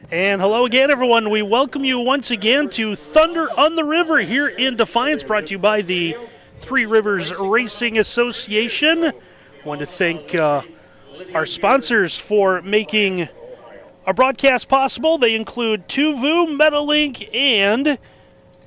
And hello again, everyone. We welcome you once again to Thunder on the River here in Defiance, brought to you by the Three Rivers Racing Association. I want to thank our sponsors for making our broadcast possible. They include Tuvu, Metalink, and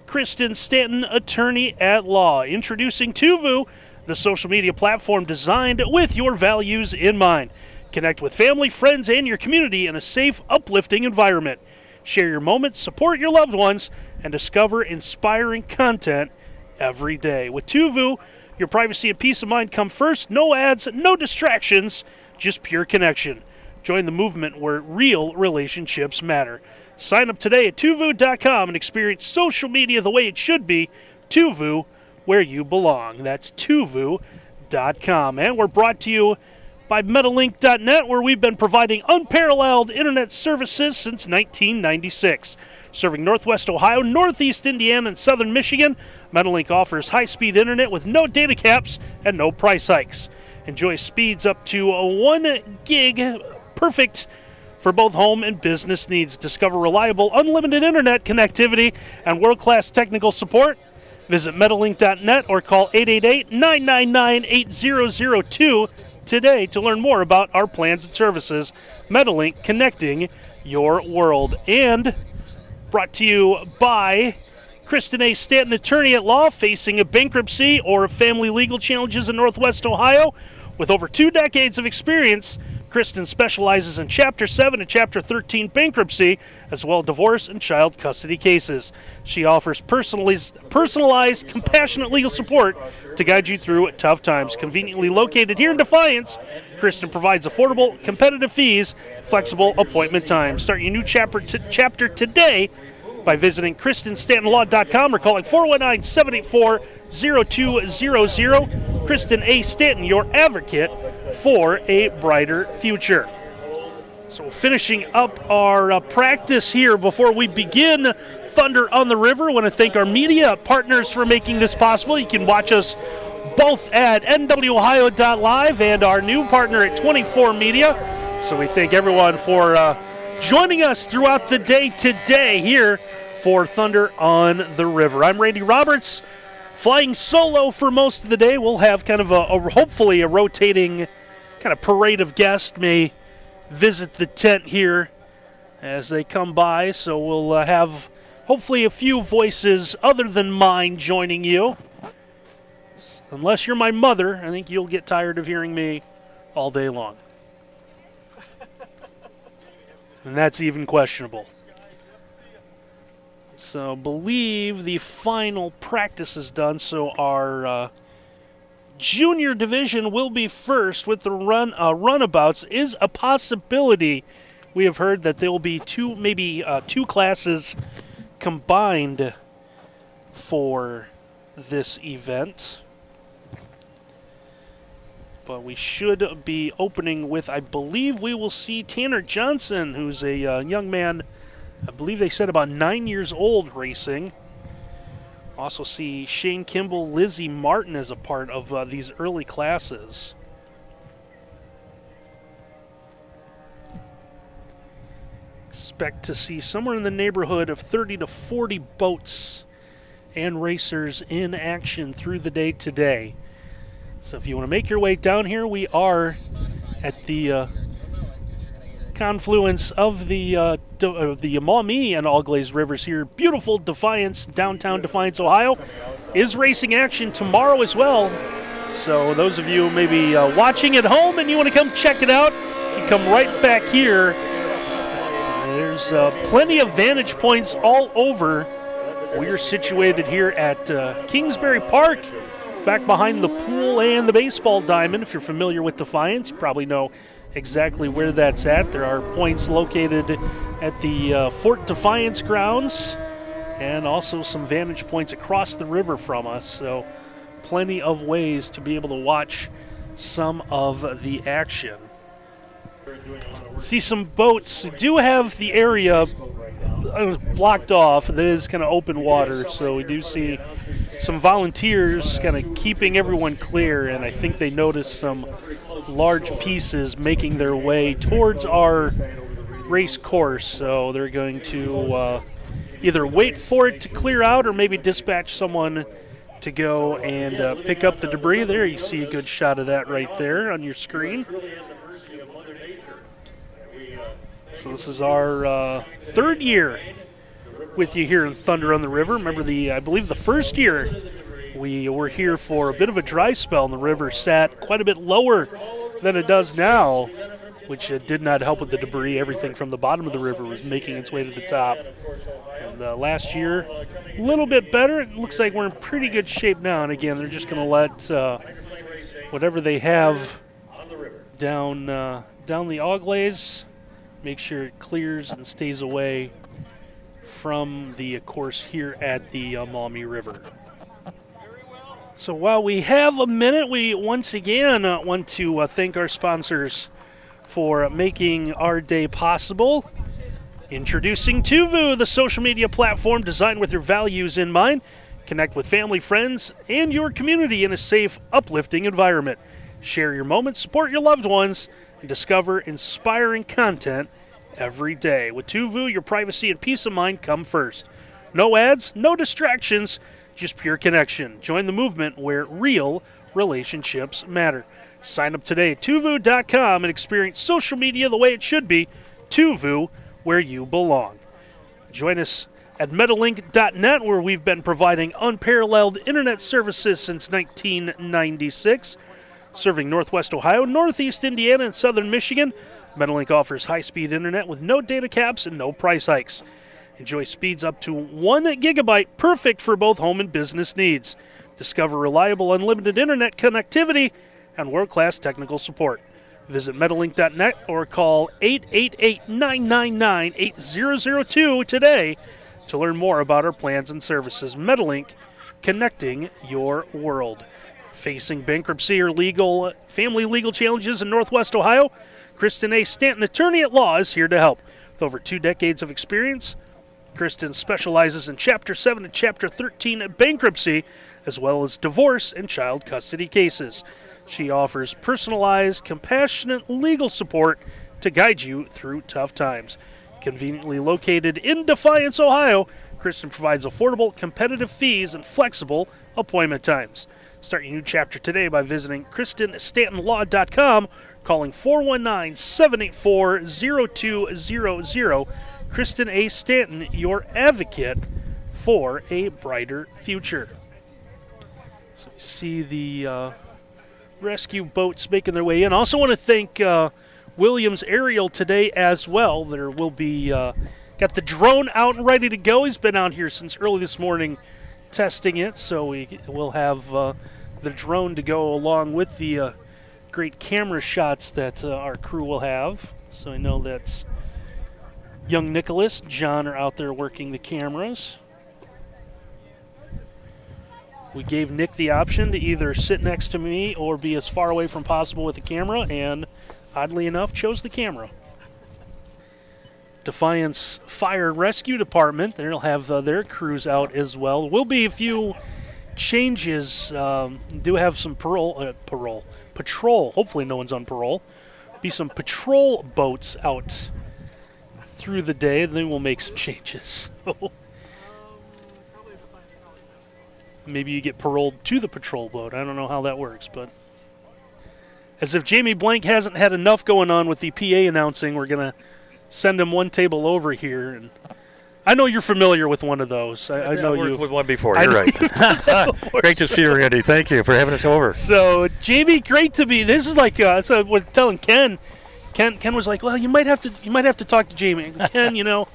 Kristen Stanton, attorney at law. Introducing Tuvu, the social media platform designed with your values in mind. Connect with family, friends, and your community in a safe, uplifting environment. Share your moments, support your loved ones, and discover inspiring content every day. With Tuvu, your privacy and peace of mind come first. No ads, no distractions, just pure connection. Join the movement where real relationships matter. Sign up today at tuvu.com and experience social media the way it should be. Tuvu, where you belong. That's tuvu.com. And we're brought to you by Metalink.net, where we've been providing unparalleled internet services since 1996. Serving Northwest Ohio, Northeast Indiana, and Southern Michigan, Metalink offers high-speed internet with no data caps and no price hikes. Enjoy speeds up to 1 gig, perfect for both home and business needs. Discover reliable, unlimited internet connectivity and world-class technical support. Visit Metalink.net or call 888-999-8002 today to learn more about our plans and services. Metalink, connecting your world. And brought to you by Kristen A. Stanton, attorney at law, facing a bankruptcy or family legal challenges in Northwest Ohio. With over 2 decades of experience, Kristen specializes in Chapter 7 and Chapter 13 bankruptcy, as well as divorce and child custody cases. She offers personalized, compassionate legal support to guide you through tough times. Conveniently located here in Defiance, Kristen provides affordable, competitive fees, flexible appointment times. Start your new chapter today by visiting KristenStantonLaw.com or calling 419-784-0200. Kristen A. Stanton, your advocate for a brighter future. So finishing up our practice here before we begin Thunder on the River, I want to thank our media partners for making this possible. You can watch us both at NWOhio.live and our new partner at 24 Media. So we thank everyone for joining us throughout the day today here for Thunder on the River. I'm Randy Roberts, flying solo for most of the day. We'll have kind of hopefully a rotating kind of parade of guests may visit the tent here as they come by. So we'll have hopefully a few voices other than mine joining you. Unless you're my mother, I think you'll get tired of hearing me all day long. And that's even questionable. So, believe the final practice is done, so our junior division will be first with the runabouts. Is a possibility. We have heard that there will be two classes combined for this event. But we should be opening with, I believe we will see Tanner Johnson, who's a young man, I believe they said about 9 years old, racing. Also see Shane Kimball, Lizzie Martin as a part of these early classes. Expect to see somewhere in the neighborhood of 30 to 40 boats and racers in action through the day today. So if you want to make your way down here, we are at the confluence of the Maumee and Auglaize Rivers here. Beautiful Defiance, downtown Defiance, Ohio. Is racing action tomorrow as well. So those of you maybe watching at home and you want to come check it out, you come right back here. There's plenty of vantage points all over. We are situated here at Kingsbury Park, back behind the pool and the baseball diamond. If you're familiar with Defiance, you probably know exactly where that's at. There are points located at the Fort Defiance grounds and also some vantage points across the river from us. So plenty of ways to be able to watch some of the action. See some boats. We do have the area blocked off. That is kind of open water, so we do see some volunteers kind of keeping everyone clear, and I think they noticed some large pieces making their way towards our race course, so they're going to either wait for it to clear out or maybe dispatch someone to go and pick up the debris. There, you see a good shot of that right there on your screen. So this is our third year with you here in Thunder on the River. Remember, I believe the first year we were here for a bit of a dry spell, and the river sat quite a bit lower than it does now, which did not help with the debris. Everything from the bottom of the river was making its way to the top. And last year, a little bit better. It looks like we're in pretty good shape now. And again, they're just going to let whatever they have down the Auglaize, make sure it clears and stays away from the course here at the Maumee River. So while we have a minute, we once again want to thank our sponsors for making our day possible. Introducing TUVU, the social media platform designed with your values in mind. Connect with family, friends, and your community in a safe, uplifting environment. Share your moments, support your loved ones, and discover inspiring content every day. With TUVU, your privacy and peace of mind come first. No ads, no distractions, just pure connection. Join the movement where real relationships matter. Sign up today at TUVU.com and experience social media the way it should be. TUVU, where you belong. Join us at Metalink.net, where we've been providing unparalleled internet services since 1996. Serving Northwest Ohio, Northeast Indiana, and Southern Michigan, Metalink offers high-speed internet with no data caps and no price hikes. Enjoy speeds up to 1 gigabyte, perfect for both home and business needs. Discover reliable unlimited internet connectivity and world-class technical support. Visit Metalink.net or call 888-999-8002 today to learn more about our plans and services. Metalink, connecting your world. Facing bankruptcy or family legal challenges in Northwest Ohio, Kristen A. Stanton, attorney at law, is here to help. With over 2 decades of experience, Kristen specializes in Chapter 7 and Chapter 13 bankruptcy, as well as divorce and child custody cases. She offers personalized, compassionate legal support to guide you through tough times. Conveniently located in Defiance, Ohio, Kristen provides affordable, competitive fees and flexible appointment times. Start your new chapter today by visiting KristenStantonLaw.com, calling 419-784-0200. Kristen A. Stanton, your advocate for a brighter future. So you see the rescue boats making their way in. Also want to thank Williams Aerial today as well. There will be, got the drone out and ready to go. He's been out here since early this morning testing it, so we will have the drone to go along with the great camera shots that our crew will have. So I know that young Nicholas, John are out there working the cameras. We gave Nick the option to either sit next to me or be as far away from possible with the camera, and oddly enough, chose the camera. Defiance Fire and Rescue Department, they'll have their crews out as well. Will be a few changes. Do have some patrol. Hopefully no one's on parole. Be some patrol boats out through the day, and then we'll make some changes. Maybe you get paroled to the patrol boat. I don't know how that works, but as if Jamie Blank hasn't had enough going on with the PA announcing, we're going to send him one table over here. And I know you're familiar with one of those. I know you've worked with one before. You're right. Great to see you, Randy. Thank you for having us over. So, Jamie, great to be. This is like so we're telling Ken. Ken was like, well, you might have to talk to Jamie. Ken, you know,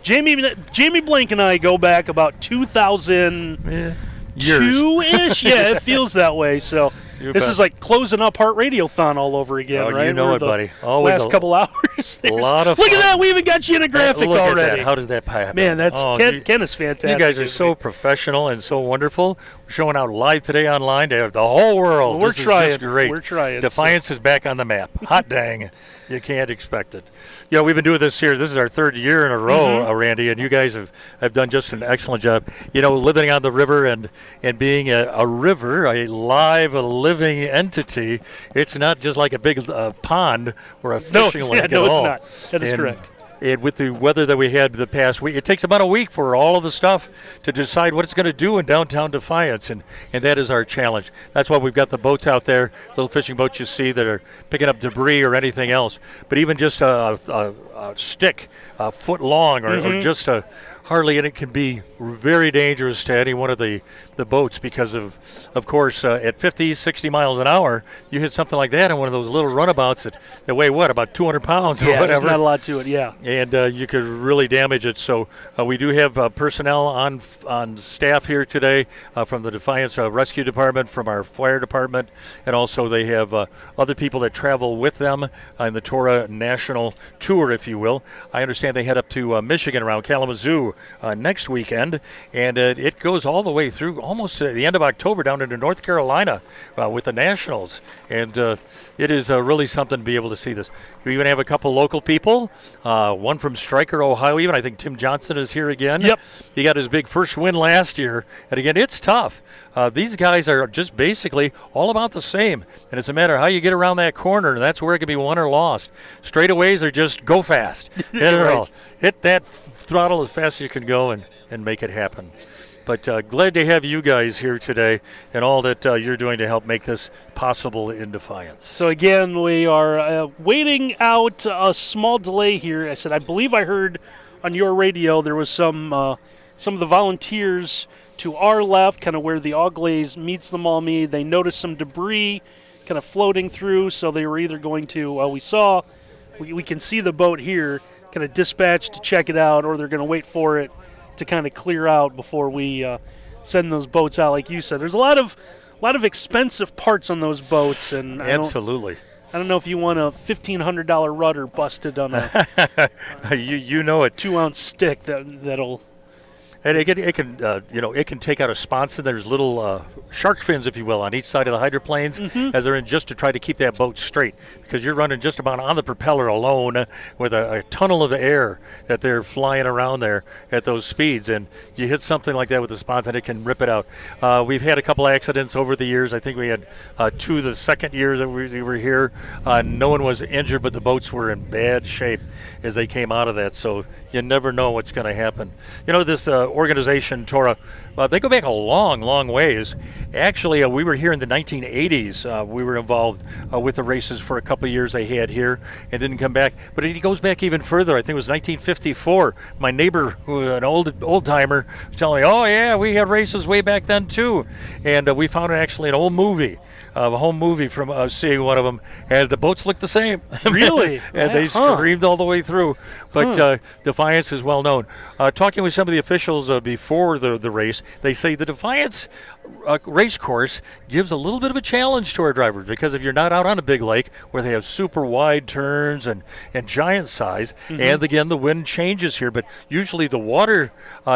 Jamie Blank and I go back about 2002-ish. Yeah, it feels that way. So this is like closing up Heart Radiothon all over again, right? You know it, buddy. Always last couple hours. A lot of fun. Look at that. We even got you in a graphic look already. At that. How does that happen? Man, that's Ken is fantastic. You guys are so professional and so wonderful. We're showing out live today online to the whole world. Well, this is just great. We're trying. Defiance is back on the map. Hot dang. You can't expect it. Yeah, we've been doing this here. This is our third year in a row, Randy, and you guys have done just an excellent job. You know, living on the river and being a river, a living entity, it's not just like a big pond or a fishing lake at all. No, it's not. That is correct. And with the weather that we had the past week, it takes about a week for all of the stuff to decide what it's going to do in downtown Defiance, and that is our challenge. That's why we've got the boats out there, little fishing boats you see that are picking up debris or anything else. But even just a stick, a foot long, or just hardly, and it can be very dangerous to any one of the boats because of course, at 50, 60 miles an hour, you hit something like that in one of those little runabouts that weigh, about 200 pounds or whatever. There's not a lot to it, yeah. And you could really damage it. So we do have personnel on staff here today from the Defiance Rescue Department, from our fire department, and also they have other people that travel with them on the TRORA National Tour, if you will. I understand they head up to Michigan around Kalamazoo next weekend, and it goes all the way through almost to the end of October down into North Carolina with the Nationals, and it is really something to be able to see this. We even have a couple local people, one from Stryker, Ohio even. I think Tim Johnson is here again. Yep. He got his big first win last year, and again, it's tough. These guys are just basically all about the same, and it's a matter of how you get around that corner, and that's where it can be won or lost. Straightaways are just go fast. Hit that throttle as fast as you can go and make it happen. But glad to have you guys here today and all that you're doing to help make this possible in Defiance. So again, we are waiting out a small delay here. I believe I heard on your radio there was some of the volunteers to our left, kind of where the Auglaze meets the Maumee. They noticed some debris kind of floating through, so they were either going to, we can see the boat here, kind of dispatched to check it out, or they're going to wait for it to kind of clear out before we send those boats out. Like you said, there's a lot of expensive parts on those boats, and absolutely. I don't know if you want a $1,500 rudder busted on a you know it 2-ounce stick that'll. And it can take out a sponson. There's little shark fins, if you will, on each side of the hydroplanes as they're in, just to try to keep that boat straight, because you're running just about on the propeller alone with a tunnel of air that they're flying around there at those speeds, and you hit something like that with the sponson, it can rip it out. We've had a couple accidents over the years. I think we had two the second year that we were here. No one was injured, but the boats were in bad shape as they came out of that, so you never know what's going to happen. This organization, TRORA, they go back a long, long ways. Actually, we were here in the 1980s. We were involved with the races for a couple of years they had here and didn't come back. But it goes back even further. I think it was 1954. My neighbor, who an old-timer, was telling me, oh, yeah, we had races way back then, too. And we found actually an old movie, a home movie from seeing one of them, and the boats looked the same. Really? And they screamed all the way through. But Defiance is well known. Talking with some of the officials before the race, they say the Defiance race course gives a little bit of a challenge to our drivers, because if you're not out on a big lake where they have super wide turns and giant size, and again, the wind changes here, but usually the water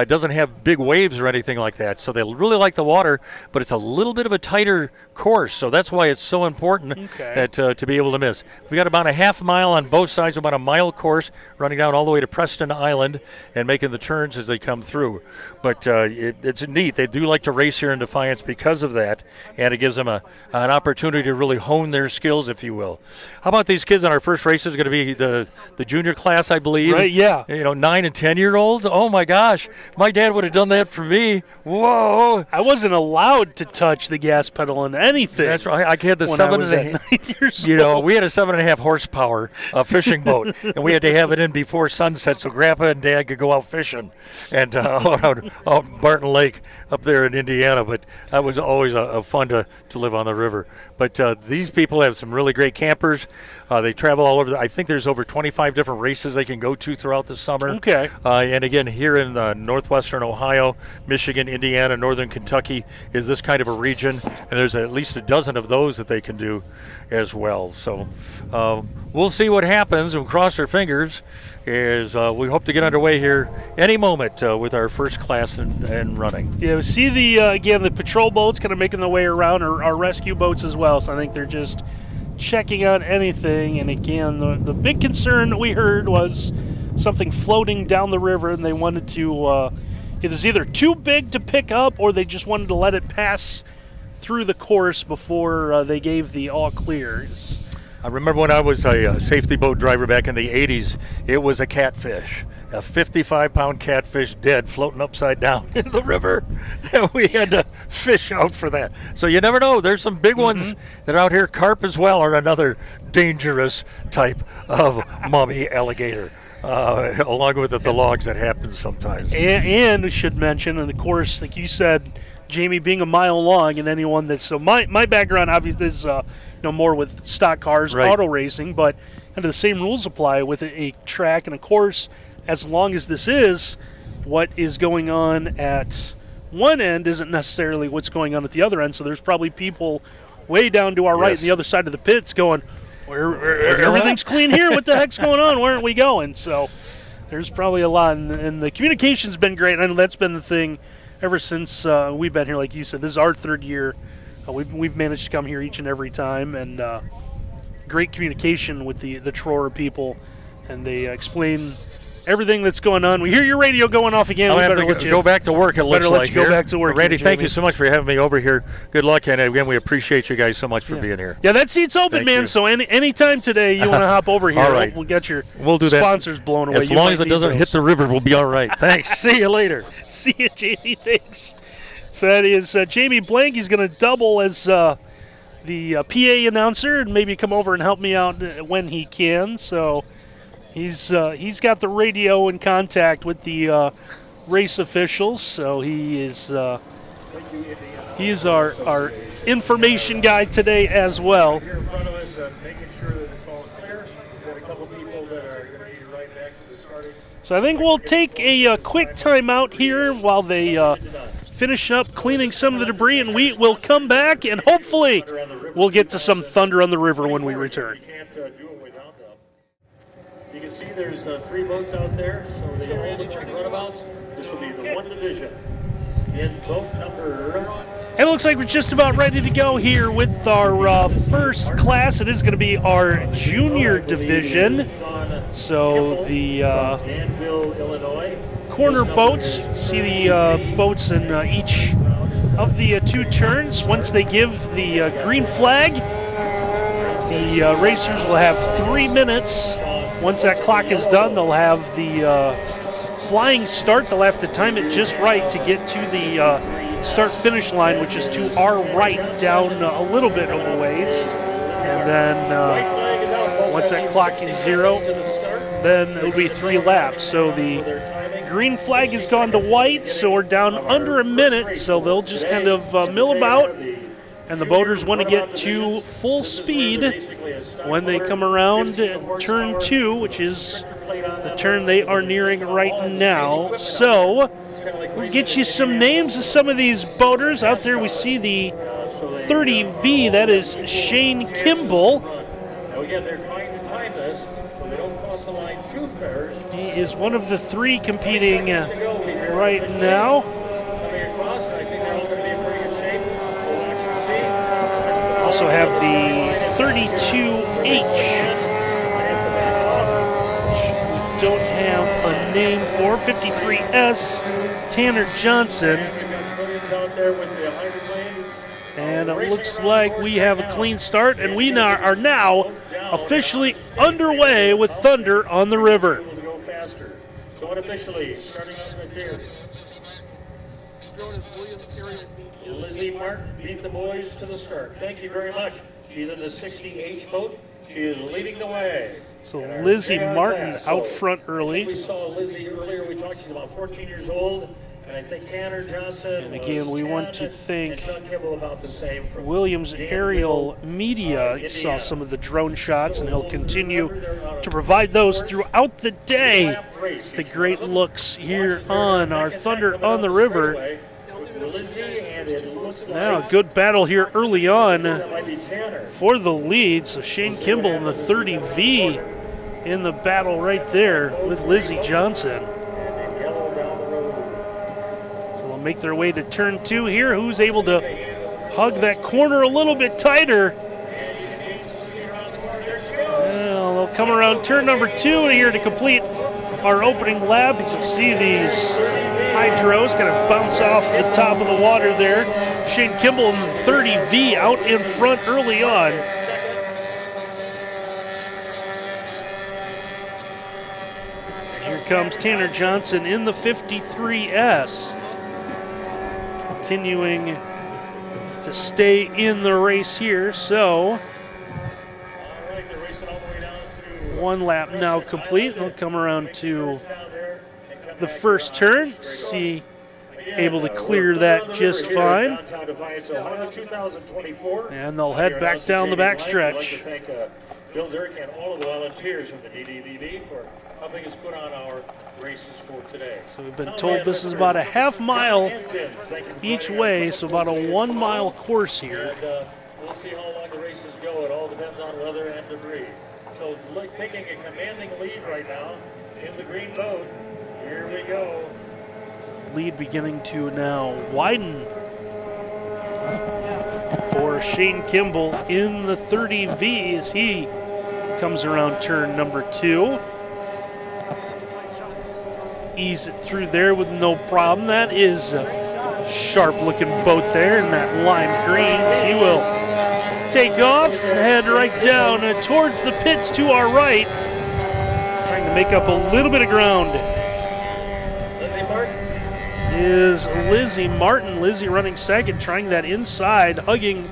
doesn't have big waves or anything like that, so they really like the water, but it's a little bit of a tighter course, so that's why it's so important that to be able to miss. We got about a half mile on both sides, about a mile course running down all the way to Preston Island and making the turns as they come through. But it's neat. They do like to race here in Defiance because of that, and it gives them an opportunity to really hone their skills, if you will. How about these kids on our first race? Is going to be the junior class, I believe. Right, yeah. 9 and 10-year-olds. Oh, my gosh. My dad would have done that for me. Whoa. I wasn't allowed to touch the gas pedal on anything. That's right. I had the when 7.5 years old. We had a 7.5 horsepower fishing boat, and we had to have it in before sunset so Grandpa and Dad could go out fishing and out Barton Lake up there in Indiana. But that was always a fun to live on the river. But these people have some really great campers. They travel all over. I think there's over 25 different races they can go to throughout the summer. Okay. And again, here in northwestern Ohio, Michigan, Indiana, northern Kentucky is this kind of a region, and there's at least a dozen of those that they can do as well. So we'll see what happens, and cross our fingers as we hope to get underway here any moment with our first class and running. Yeah, we see the patrol boats kind of making their way around, our rescue boats as well, so I think they're just checking out anything. And again, the big concern that we heard was something floating down the river, and they wanted to it was either too big to pick up, or they just wanted to let it pass through the course before they gave the all clears. I remember when I was a safety boat driver back in the 80s, it was a catfish, a 55-pound catfish dead floating upside down in the river. We had to fish out for that. So you never know. There's some big ones that are out here. Carp as well are another dangerous type of mummy alligator, along with the logs that happen sometimes. And we should mention, and of course, like you said, Jamie, being a mile long, and anyone that's so my background obviously is more with stock cars, right. Auto racing, but kind of the same rules apply with a track and a course. As long as this is, what is going on at one end isn't necessarily what's going on at the other end. So there's probably people way down to our right on the other side of the pits going, everything's clean here. What the heck's going on? Where aren't we going? So there's probably a lot, and the communication's been great. I know that's been the thing ever since we've been here. Like you said, this is our third year. We've managed to come here each and every time, and great communication with the TRORA people, and they explain everything that's going on. We hear your radio going off again. I have to go back to work, it looks like. Better let you go back to work. Randy, here, thank you so much for having me over here. Good luck, and again, we appreciate you guys so much for being here. Yeah, that seat's open, man, so anytime today you want to hop over here, all right. we'll get your do sponsors that. blown away. As long as it doesn't hit the river, we'll be all right. Thanks. See you later. See you, Jamie. Thanks. So that is Jamie Blank. He's going to double as the PA announcer and maybe come over and help me out when he can. So he's got the radio in contact with the race officials. So he is our information guy today as well. Here in front of us, making sure that it's all clear. We've got a couple people that are going to need to ride back to the starting. So I think we'll take a quick timeout here while they finish up cleaning some of the debris, and we will come back, and hopefully we'll get to some Thunder on the River when we return. You can't do it without them. You can see there's 3 boats out there, so they all look like runabouts. This will be the 1 division. In boat number... It looks like we're just about ready to go here with our first class. It is going to be our junior division. So the corner boats, see the boats in each of the 2 turns. Once they give the green flag, the racers will have 3 minutes. Once that clock is done, they'll have the flying start. They'll have to time it just right to get to the start-finish line, which is to our right, down a little bit of a ways. And then once that clock is 0, then it'll be 3 laps. So the green flag has gone to white, so we're down under a minute, so they'll just kind of mill about. And the boaters want to get to full speed when they come around turn 2, which is the turn they are nearing right now. So we'll get you some names of some of these boaters. Out there we see the 30V, that is Shane Kimball. Now again, they're trying to time this so they don't cross the line too fast. He is one of the 3 competing right now. Coming across, I think they're all going to be in pretty good shape. We'll watch and see. Also have the 32H. Don't have a name for 53S, Tanner Johnson. And it looks like we have a clean start, and we are now officially underway with Thunder on the River. So unofficially, starting out right there. Lizzie Martin beat the boys to the start. Thank you very much. She's in the 60H boat. She is leading the way. So Lizzie Martin out front early. We saw Lizzie earlier. We talked. She's about 14 years old. And I think Tanner Johnson. And again, we want to thank about the same Williams Aerial Media. You saw some of the drone shots, and he'll continue to provide those throughout the day. The great looks here on our Thunder on the River. Now, good battle here early on for the lead. So Shane Kimball in the 30V in the battle right there with Lizzie Johnson. So they'll make their way to turn 2 here. Who's able to hug that corner a little bit tighter? Well, they'll come around turn number 2 here to complete our opening lap. As you see these hydros kind of bounce off the top of the water there. Shane Kimball in the 30V out in front early on. comes Tanner Johnson in the 53S. Continuing to stay in the race here, so one lap now complete. They'll come around to the first turn. See, able to clear that just fine. And they'll head back down the backstretch. Bill Dirk and all of the volunteers from the DDVB for helping us put on our races for today. So we've been told this is about a half mile each way, so about a 1 mile course here. And we'll see how long the races go. It all depends on weather and debris. So taking a commanding lead right now in the green boat. Here we go. Lead beginning to now widen for Shane Kimball in the 30V as he comes around turn number 2. Ease it through there with no problem. That is a sharp-looking boat there in that lime green. He will take off and head right down towards the pits to our right, trying to make up a little bit of ground. Is Lizzie Martin. Lizzie running second, trying that inside, hugging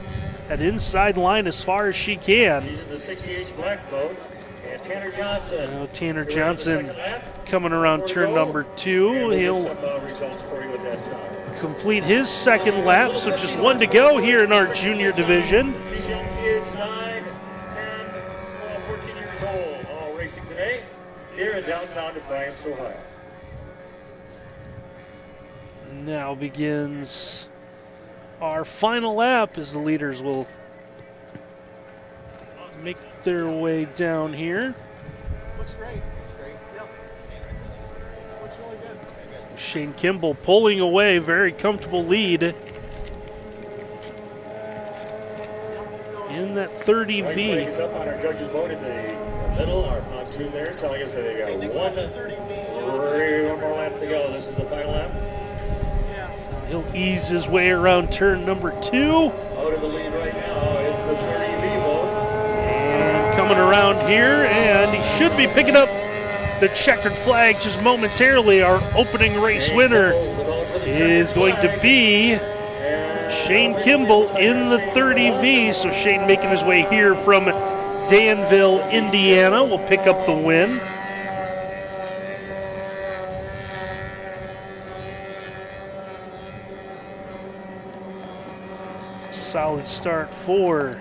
that inside line as far as she can. She's in the 60H black boat. And Tanner Johnson. Now Tanner Johnson coming around turn number 2. He'll complete his second lap, so just one to go here in our junior division. These young kids, 9, 10, 12, 14 years old, all racing today here in downtown Defiance, Ohio. Now begins our final lap as the leaders will make their way down here. Looks great. Looks great. Yep. Looks really good. Shane Kimball pulling away, very comfortable lead in that 30V. White flag is up on our judges' boat in the middle, our pontoon there, telling us that they got one more lap to go. This is the final lap. So he'll ease his way around turn number 2. Out of the lead right now, it's the 30V boat. And coming around here, and he should be picking up the checkered flag just momentarily. Our opening race winner is going to be Shane Kimball in the 30V. So Shane making his way here from Danville, Indiana, will pick up the win. Solid start for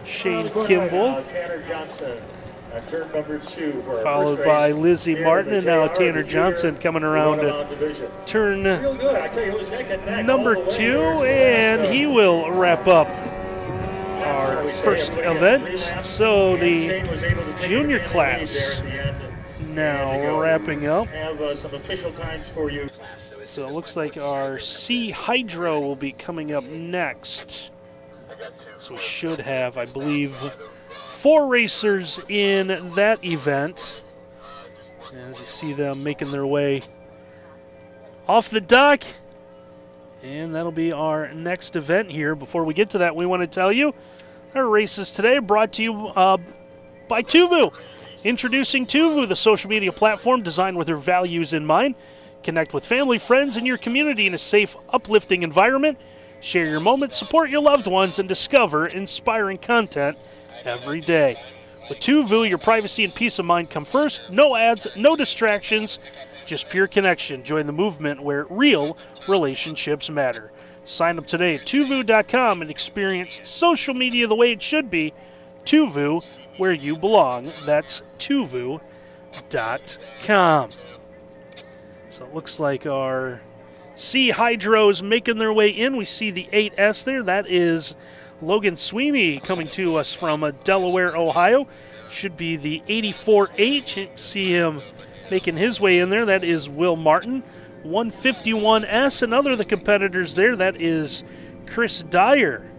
Shane Kimball. Tanner Johnson, turn number 2 for our followed first by race Lizzie here Martin, in and the now JR, Tanner the Johnson coming around turn Real good. I tell you, it was neck and neck number all the way 2, there to the and last he will wrap up our first event. So the junior class now wrapping up. Have some official times for you. So it looks like our Sea Hydro will be coming up next. So we should have, I believe, 4 racers in that event. As you see them making their way off the dock. And that'll be our next event here. Before we get to that, we want to tell you our races today are brought to you by Tuvu. Introducing Tuvu, the social media platform designed with their values in mind. Connect with family, friends, and your community in a safe, uplifting environment. Share your moments, support your loved ones, and discover inspiring content every day. With Tuvu, your privacy and peace of mind come first. No ads, no distractions, just pure connection. Join the movement where real relationships matter. Sign up today at tuvu.com and experience social media the way it should be. Tuvu, where you belong. That's tuvu.com. So it looks like our Sea Hydros making their way in. We see the 8S there. That is Logan Sweeney coming to us from Delaware, Ohio. Should be the 84H. See him making his way in there. That is Will Martin. 151S, another of the competitors there. That is Chris Dyer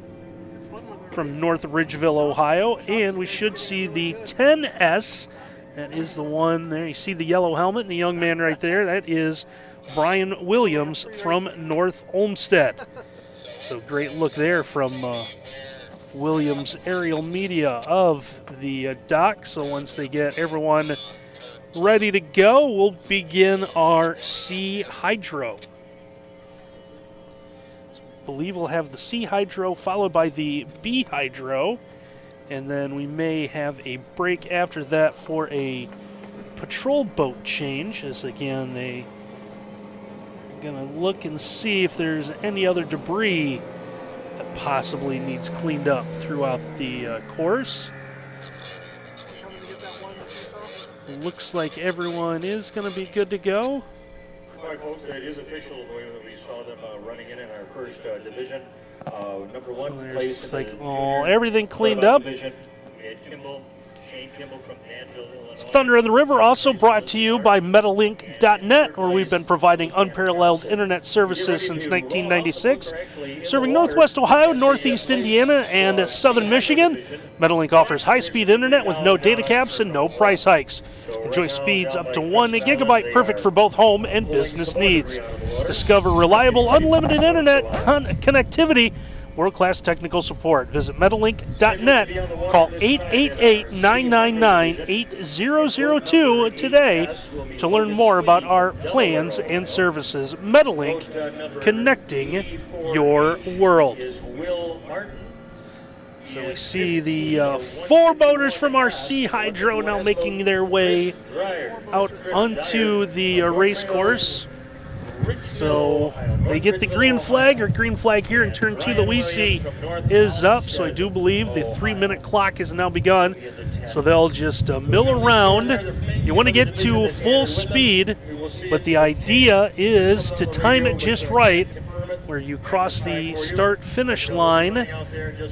from North Ridgeville, Ohio. And we should see the 10S. That is the one there. You see the yellow helmet and the young man right there. That is Brian Williams from North Olmsted. So great look there from Williams Aerial Media of the dock. So once they get everyone ready to go. We'll begin our C Hydro. So I believe we'll have the C Hydro followed by the B Hydro, and then we may have a break after that for a patrol boat change, as again they are going to look and see if there's any other debris that possibly needs cleaned up throughout the course. Looks like everyone is going to be good to go. All right, folks, it is official the way that we saw them running in our first division. Number one place. Looks like everything cleaned up. Division. We had Shane Kimball from Danville, Illinois. Thunder on the River also brought to you by MetalLink.net, where we've been providing unparalleled internet services since 1996. Serving Northwest Ohio, Northeast Indiana, and Southern Michigan, MetalLink offers high-speed internet with no data caps and no price hikes. Enjoy speeds up to 1 gigabyte, perfect for both home and business needs. Discover reliable, unlimited internet connectivity, world-class technical support. Visit MetalLink.net. Call 888-999-8002 today to learn more about our plans and services. MetalLink, connecting your world. So we see the 4 boaters from our C Hydro now making their way out onto the race course. So they get the green flag here in turn 2 that we see is up. So I do believe the 3-minute clock has now begun. So they'll just mill around. You want to get to full speed, but the idea is to time it just right, where you cross the start-finish line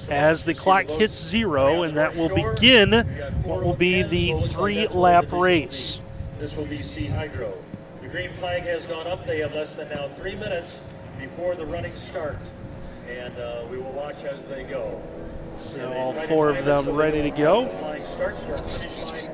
as the clock hits 0, and that will begin what will be the 3-lap race. This will be C Hydro. The green flag has gone up. They have less than now 3 minutes before the running start, and we will watch as they go. So all 4 of them ready to go. Flying start finish line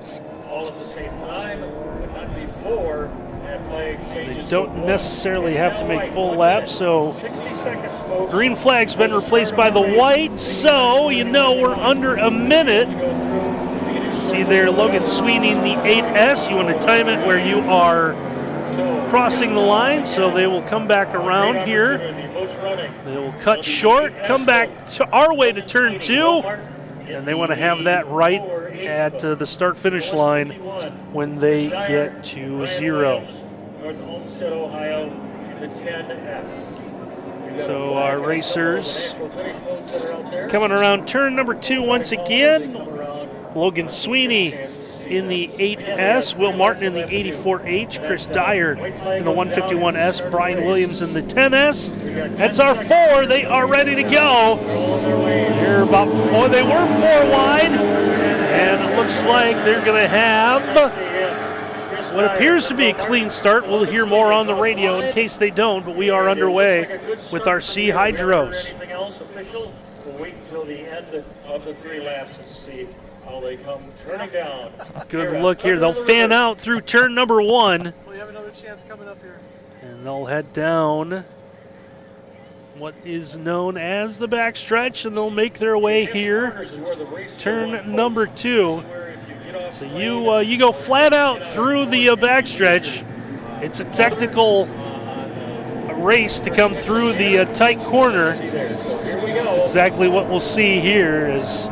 all at the same time, but not before that flag changes. They don't necessarily have to make full laps, so 60 seconds, folks. green flag's been replaced by the white, so you know we're under a minute. See there, Logan Sweeney in the 8S. You want to time it where you are crossing the line, so they will come back around here. They will cut short, come back to our way to turn 2, and they want to have that right at the start-finish line when they get to 0. North Olmsted, Ohio, in the 10S. So our racers coming around turn number 2 once again. Logan Sweeney in the 8S, Will Martin in the 84H, Chris Dyer in the 151S, Brian Williams in the 10S. That's our 4. They are ready to go. They're about 4. They were 4 wide, and it looks like they're going to have what appears to be a clean start. We'll hear more on the radio in case they don't, but we are underway with our C Hydros. Anything else official? We'll wait until the end of the 3 laps and see how they come turning down. Good look here. They'll fan out through turn number 1. We have another chance coming up here. And they'll head down what is known as the backstretch, and they'll make their way here. Turn number 2. So you go flat out through the backstretch. It's a technical race to come through the tight corner. That's exactly what we'll see here as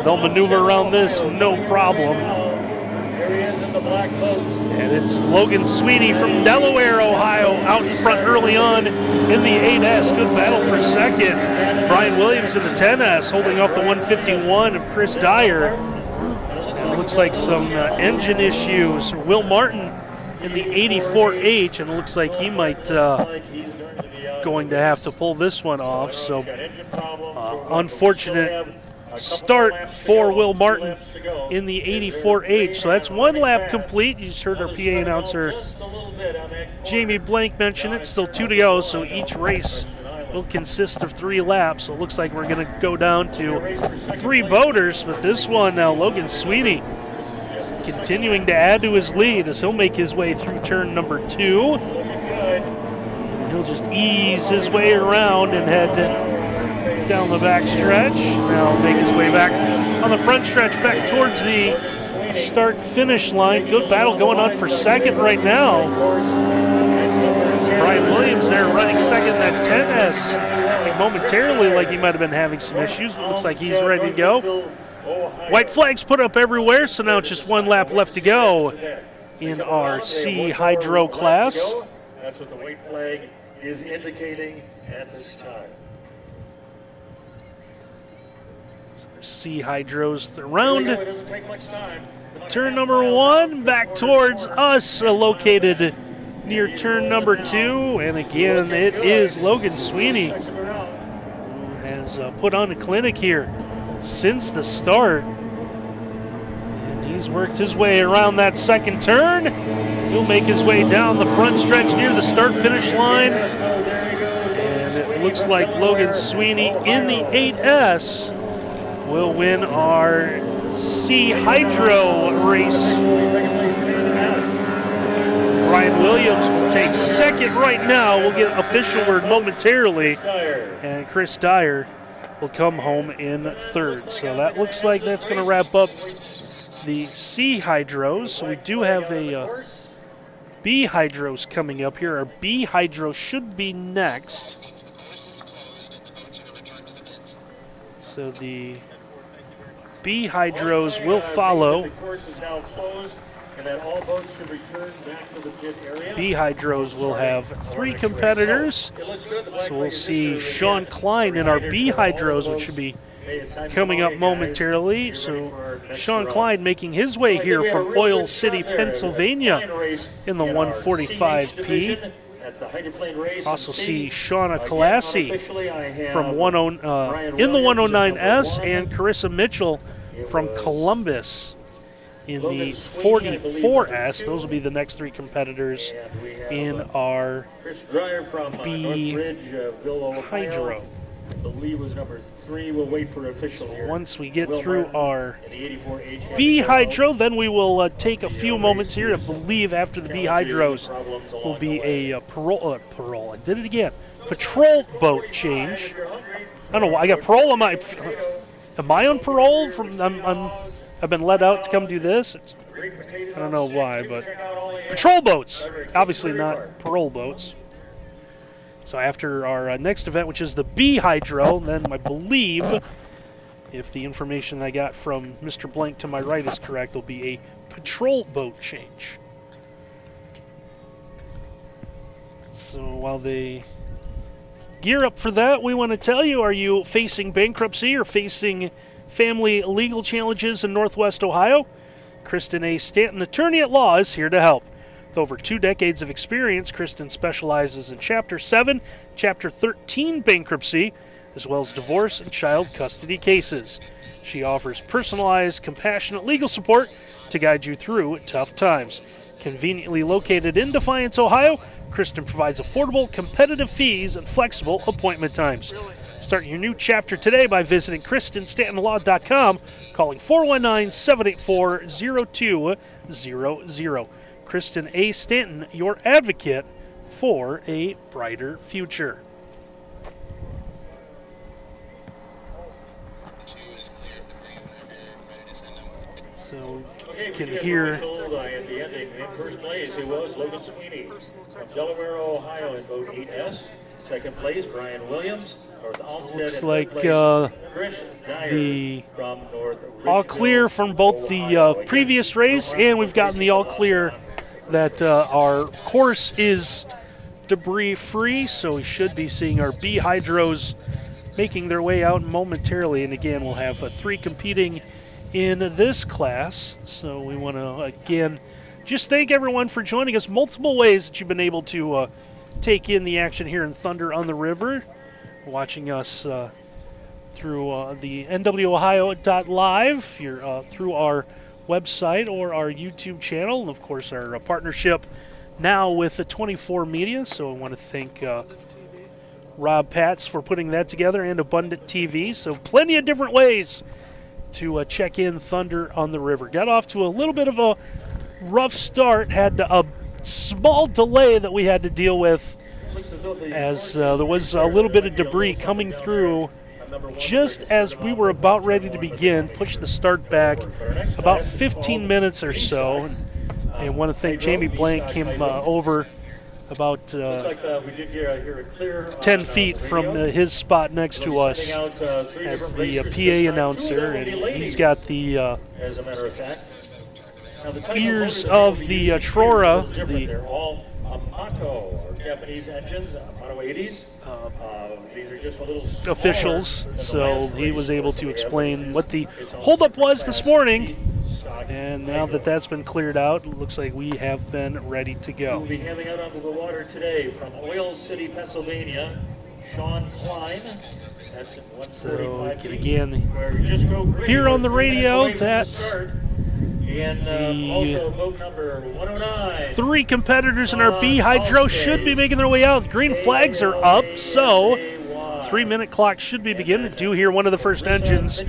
they'll maneuver around this no problem. And it's Logan Sweeney from Delaware, Ohio, out in front early on in the 8S. Good battle for second. Brian Williams in the 10S, holding off the 151 of Chris Dyer. It looks like some engine issues. Will Martin in the 84H, and it looks like he might going to have to pull this one off. So unfortunate start for Will Martin in the 84H. So that's 1 lap complete. You just heard our PA announcer Jamie Blank mention it. Still 2 to go, so each race will consist of 3 laps. So it looks like we're going to go down to 3 boaters, but this one now, Logan Sweeney continuing to add to his lead as he'll make his way through turn number 2. He'll just ease his way around and head down the back stretch. Now make his way back on the front stretch back towards the start-finish line. Good battle going on for second right now. Brian Williams there running second, that 10S. Momentarily like he might have been having some issues, but looks like he's ready to go. White flags put up everywhere, so now it's just one lap left to go in our C Hydro class. That's what the white flag is indicating at this time. C Hydros around. It doesn't take much time. Turn number 1 back towards us, located near turn number 2. And again, it is Logan Sweeney who has put on a clinic here since the start. And he's worked his way around that second turn. He'll make his way down the front stretch near the start-finish line. And it looks like Logan Sweeney in the 8S will win our C Hydro race. Brian Williams will take second right now. We'll get official word momentarily. And Chris Dyer will come home in third. So that looks like that's going to wrap up the C Hydros. So we do have a B Hydros coming up here. Our B Hydro should be next. So the B Hydros will follow. B Hydros will have 3 competitors. So we'll see Sean Klein in our B Hydros, which should be coming up momentarily. So Sean Klein making his way here from Oil City, Pennsylvania in the 145P. Also see Shauna Kalassi from in the 109S, and Carissa Mitchell from Columbus in the 44S. Those will be the next 3 competitors in our B Hydro. I believe was number 3. We'll wait for official here. Once we get through our B Hydro, then we will take a few moments here. I believe after the B Hydros will be a patrol boat change. I don't know. I got parole. Am I on parole? I've been let out to come do this. I don't know why, but patrol boats. Obviously not parole boats. So after our next event, which is the B Hydro, then I believe, if the information I got from Mr. Blank to my right is correct, there'll be a patrol boat change. So while they gear up for that, we want to tell you, are you facing bankruptcy or facing family legal challenges in Northwest Ohio? Kristen A. Stanton, attorney at law, is here to help. With over 2 decades of experience, Kristen specializes in Chapter 7, Chapter 13 bankruptcy, as well as divorce and child custody cases. She offers personalized, compassionate legal support to guide you through tough times. Conveniently located in Defiance, Ohio, Kristen provides affordable, competitive fees and flexible appointment times. Start your new chapter today by visiting KristenStantonLaw.com, calling 419-784-0200. Kristen A. Stanton, your advocate for a brighter future. So you can hear at the ending in first place, it was Logan Sweeney from Delaware, Ohio in boat 8S. Second place, Brian Williams. Looks like the all clear from both the previous race, and we've gotten the all clear that our course is debris free, so we should be seeing our B Hydros making their way out momentarily. And again, we'll have 3 competing in this class. So we want to again just thank everyone for joining us. Multiple ways that you've been able to take in the action here in Thunder on the River, watching us through the NWOhio.live, you're through our website or our YouTube channel, and of course our partnership now with the 24 Media. So I want to thank Rob Patz for putting that together, and Abundant TV. So plenty of different ways to check in Thunder on the River. Got off to a little bit of a rough start, had a small delay that we had to deal with as there was a little bit of debris coming through just as we were about ready to begin, pushed the start back about 15 minutes or so. And I want to thank Jamie Blank, came over about 10 feet from his spot next to us as the PA announcer, and he's got the ears of the TRORA, they're all Amato, or Japanese engines, Amato 80s. These are just a little officials, so he was able to explain what the holdup was this morning. And now that that's been cleared out, it looks like we have been ready to go. We'll be having out onto the water today from Oil City, Pennsylvania, Sean Klein. That's at 145. So again, here on the radio, that also boat number 109. 3 competitors in our B Hydro should be making their way out. Green flags are up, so 3-minute clock should be beginning. Do hear one of the first engines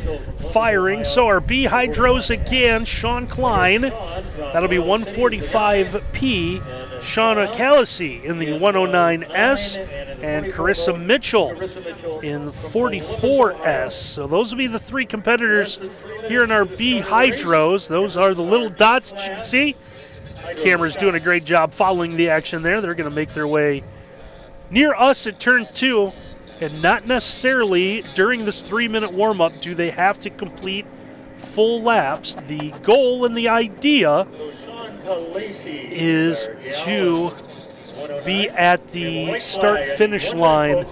firing. So our B Hydros again, Sean Klein. That'll be 145P. Shauna Callacy in the 109S, and Carissa Mitchell in 44S. So those will be the 3 competitors here in our B Hydros. Those are the little dots that you can see. Camera's doing a great job following the action there. They're going to make their way near us at turn 2. And not necessarily during this 3-minute warm-up do they have to complete full laps. The goal and the idea is to be at the start-finish line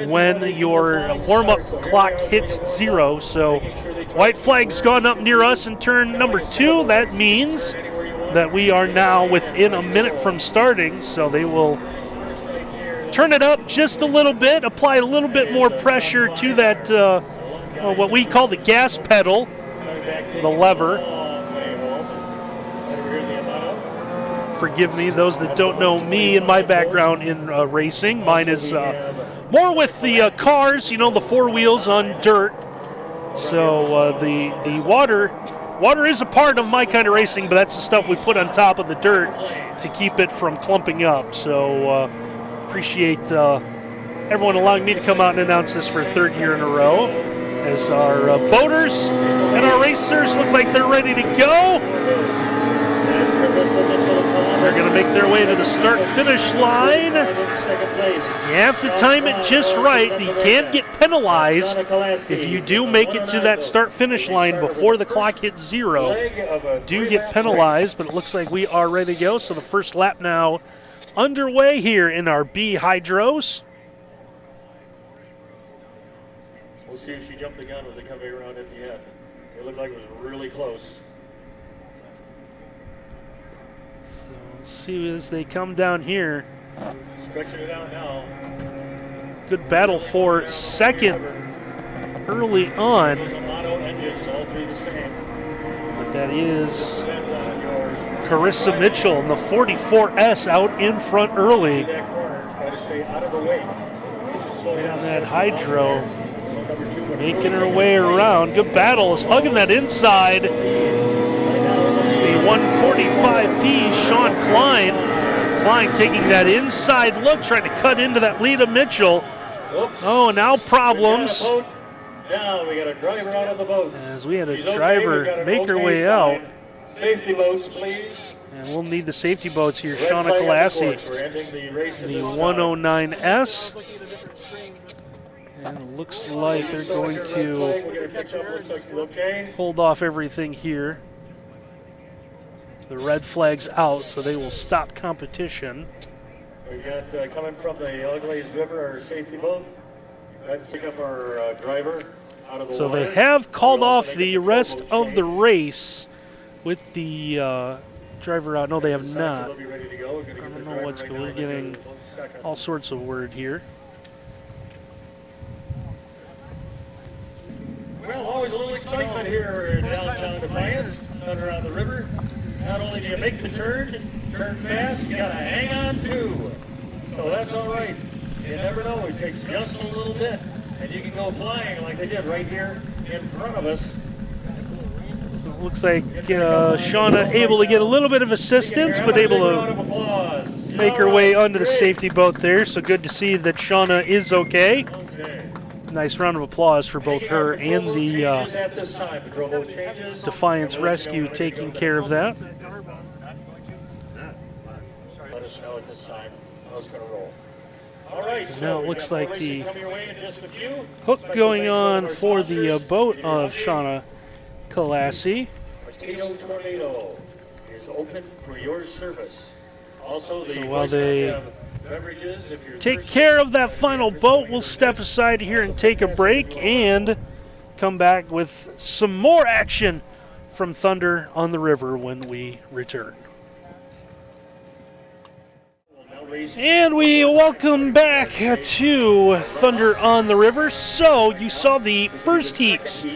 when your warm-up clock hits 0. So white flag's gone up near us in turn number 2. That means that we are now within a minute from starting, so they will turn it up just a little bit, apply a little bit more pressure to that, what we call the gas pedal, the lever. Forgive me, those that don't know me and my background in racing. Mine is more with the cars, you know, the 4 wheels on dirt. So the water is a part of my kind of racing, but that's the stuff we put on top of the dirt to keep it from clumping up. So appreciate everyone allowing me to come out and announce this for a 3rd year in a row, as our boaters and our racers look like they're ready to go. They're going to make their way to the start-finish line. You have to time it just right. You can't get penalized if you do make it to that start-finish line before the clock hits 0. Do get penalized, but it looks like we are ready to go. So the first lap now underway here in our B Hydros. We'll see if she jumped the gun with the coming around at the end. It looked like it was really close. So we'll see as they come down here. Stretching it out now. Good battle for second early on. Those Amato engines, all 3 the same. But that is Depends on yours. Carissa Mitchell in the 44S out in front early. That corner, try to stay out of the wake. And that Hydro making her way around. Good battle. Is hugging that inside. It's the 145P Sean Klein. Klein taking that inside look, trying to cut into that lead of Mitchell. Oh, now problems. Now we got a driver out of the boat. As we had a driver make her way out. Safety boats, please. And we'll need the safety boats here. Shauna Callacy, the 109S. And it looks like they're going to hold off everything here. The red flag's out, so they will stop competition. We got coming from the Uglays River, our safety boat. That pick up our driver out of the So water. they have called off the rest of the race with the driver out. No, they have not. I don't know what's going on. We're getting all sorts of word here. Well, always a little excitement here in downtown Defiance, under on the river. Not only do you make the turn fast, you gotta hang on too. So that's all right. You never know, it takes just a little bit, and you can go flying like they did right here in front of us. So it looks like Shauna able to get a little bit of assistance, but able to make her way onto the safety boat there. So good to see that Shauna is okay. Nice round of applause for both her and the at this time. Patrol boat changes. Defiance Rescue taking care of that. Let us know at this time how it's going to roll. All right. So now it looks like the coming your way in just a few. hook Special going thanks to on our for the sponsors. boat If you're of hungry, Shauna Kalassi. Potato Tornado is open for your service. Also, the So Boy while Scouts they have beverages if you're take thirsty. care of that final boat, we'll step aside here and take a break and come back with some more action from Thunder on the River when we return. And we welcome back to Thunder on the River. So you saw the first heats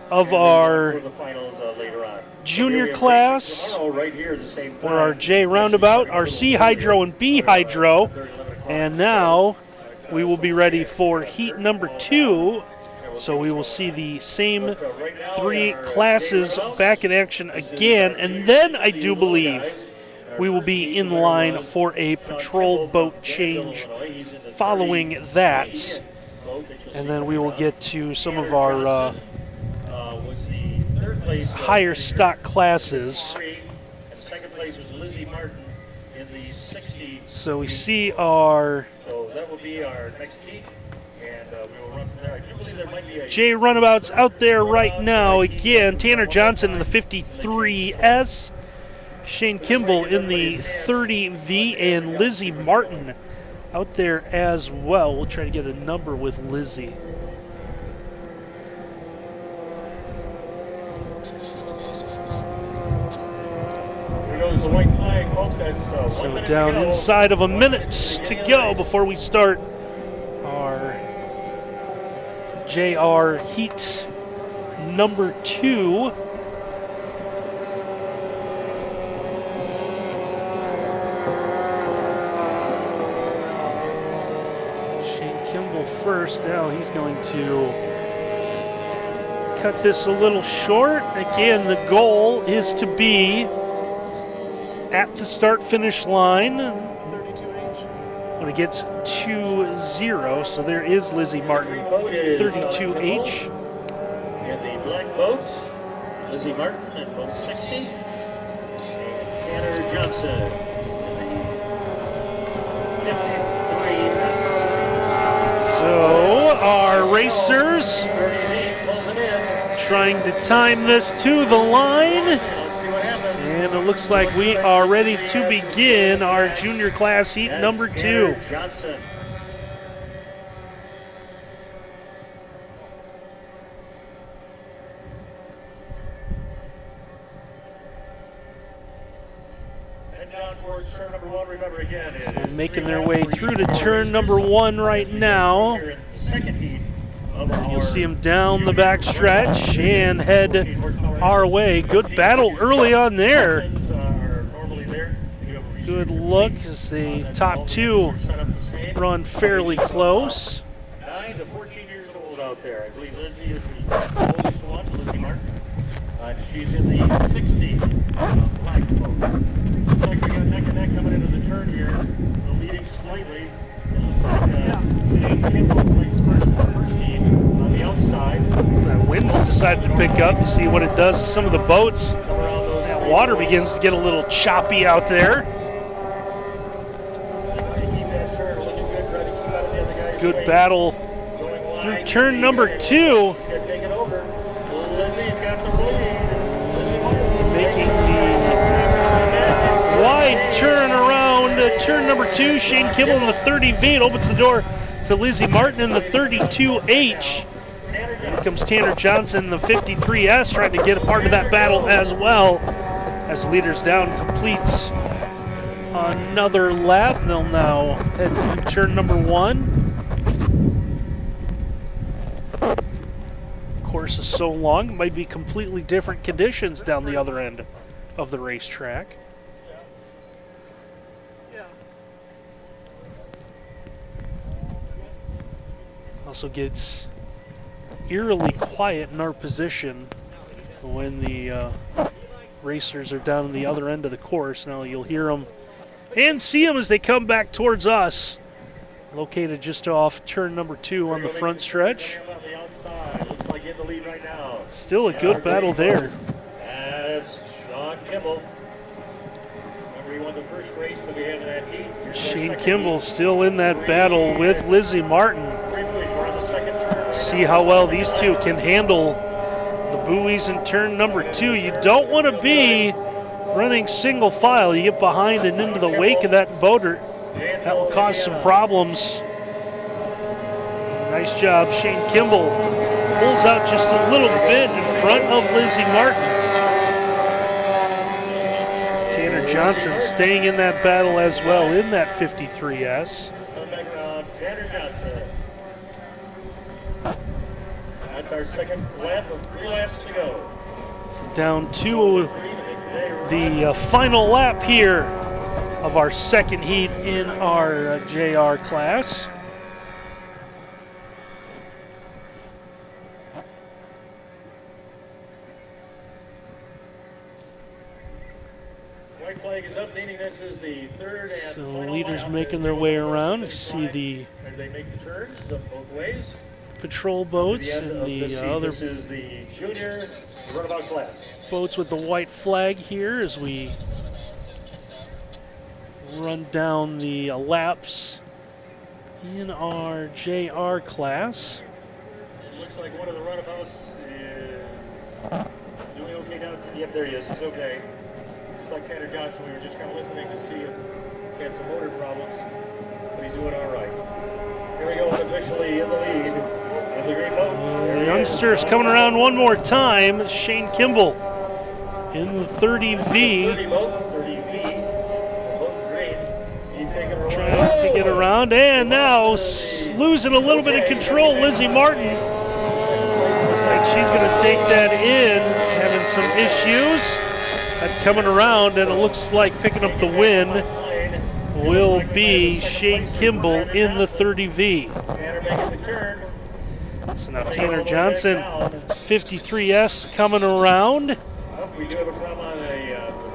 of our For the finals later on. junior We have class, tomorrow right here at the same time. or our J roundabout, our C hydro and B hydro, and now we will be ready for heat number 2. So we will see the same 3 classes back in action again, and then I do believe we will be in line for a patrol boat change following that, and then we will get to some of our was the third place higher stock classes. and second place was Lizzie Martin in the 60. So we see our So that will be our next heat, and we will run from there. I do believe there might be a J runabouts out there right now. Again, Tanner Johnson in the 53S, Shane Kimball in the 30V, and Lizzie Martin out there as well. We'll try to get a number with Lizzie. Here goes the white flag, folks. That's So 1 minute down to go. inside of a 1 minute to to begin go the before we start our JR Heat number 2. So Shane Kimball first. Now he's going to cut this a little short. Again, the goal is to be at the start-finish line when it gets 2-0. So there is Lizzie Martin, Green boat is 32H. in the black boat, Lizzie Martin in boat 60, and Tanner Johnson in the 53S. So our racers 30V closing in. trying to time this to the line. Let's see what happens. And it looks like we are ready to begin our junior class heat That's number 2. Tanner Johnson. And down towards turn number 1. Remember again, it is Making 3 their laps way for through each to of our turn racers. number 1 right now. Here in the second heat of our You'll see him down the back stretch and head our way. Good battle early on there. are normally there. Good look as the top 2 Set up the same. run fairly close. 9 to 14 years old out there. I believe Lizzie is the oldest one, Lizzie Martin. She's in the 60 black boat. Looks like we got neck and neck coming into the turn here. The leading slightly. It looks like Shane Kimball plays first team on the outside. So that wind's decided to pick up. You see what it does to some of the boats. Come around those That water begins to get a little choppy out there. Trying to keep that turn looking good, trying to keep out of the other guy's Good way. battle Going wide through to turn the number end. 2. She's got taken over. Lizzie's got the lead. Lizzie Martin Making the wide turn around turn number 2. Shane Kimball in the 30V. It opens the door for Lizzie Martin in the 32H. Here comes Tanner Johnson in the 53S trying to get a part of that battle as well. As leaders down completes another lap. They'll now head through turn number 1. Course is so long, it might be completely different conditions down the other end of the racetrack. Also gets eerily quiet in our position when the racers are down the other end of the course. Now you'll hear them and see them as they come back towards us located just off turn number 2 on the front stretch. On the outside. Looks like in the lead right now. Still a good battle there. That's Sean Kimball. Remember, he won the first race that we had in that heat. Here's our Shane second Kimball heat. still in that battle with Lizzie Martin. We're on the second turn right See how well these two can handle the buoys in turn number 2. You don't want to be running single file. You get behind and into the wake of that boater. That will cause some problems. Nice job. Shane Kimball pulls out just a little bit in front of Lizzie Martin. Tanner Johnson staying in that battle as well in that 53S. Come back around, Tanner Johnson. That's our second lap of 3 laps to go. It's down to the final lap here of our second heat in our JR class. White flag is up, meaning this is the third and So final leaders lap making as their they way go around. across You the see finish the line as they make the turns up both ways. patrol boats The end and of the the seat. other This is the junior runabout class. boats with the white flag here as we run down the laps in our JR class. It looks like one of the runabouts is doing okay now. Yep, there he is. He's okay. Just like Tanner Johnson, we were just kind of listening to see if he's had some motor problems, but he's doing all right. Here we go, officially in the lead in the green boat. There he is. Youngsters coming around one more time. Shane Kimball in the 30V. 30 boat, 30V, the boat in green. He's taking a Trying to get around, and now losing a little bit of control. Lizzie Martin looks like she's going to take that in, having some issues. And coming around, and it looks like picking up the win will be Shane Kimball in the 30V. Tanner making the turn. So now Tanner Johnson, 53S coming around. Oh, we do have a problem on the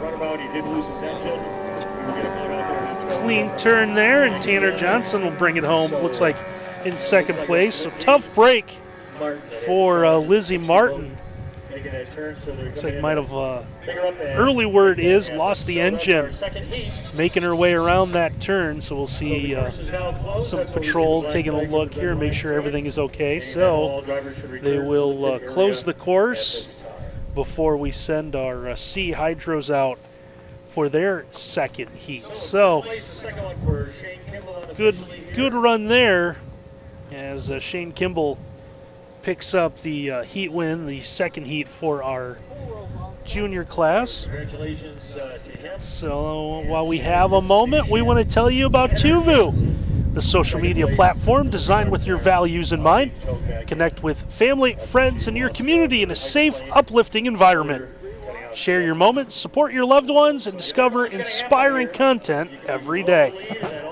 runabout. He did lose his engine. We will get a boat out there to try. Clean turn there, and Tanner Johnson will bring it home. Looks like in second place. So tough break for Lizzie Martin. Making that turn, so they're Looks coming like in might have bigger up and- early word is lost the So that's engine, our second heat. making her way around that turn. So we'll see Course is now closed. some That's why we see patrol the black taking a flag look with the here, red make lights sure on. everything is okay. And So all drivers should return they to the will pit close area the at course this time. before we send our C hydros out for their second heat. So Place the second one for Shane Kimball good unofficially here. good run there as Shane Kimball picks up the heat win, the second heat for our junior class. Congratulations to him. So while we have a moment, we want to tell you about TUVU, the social media platform designed with your values in mind. Connect with family, friends, and your community in a safe, uplifting environment. Share your moments, support your loved ones, and discover inspiring content every day.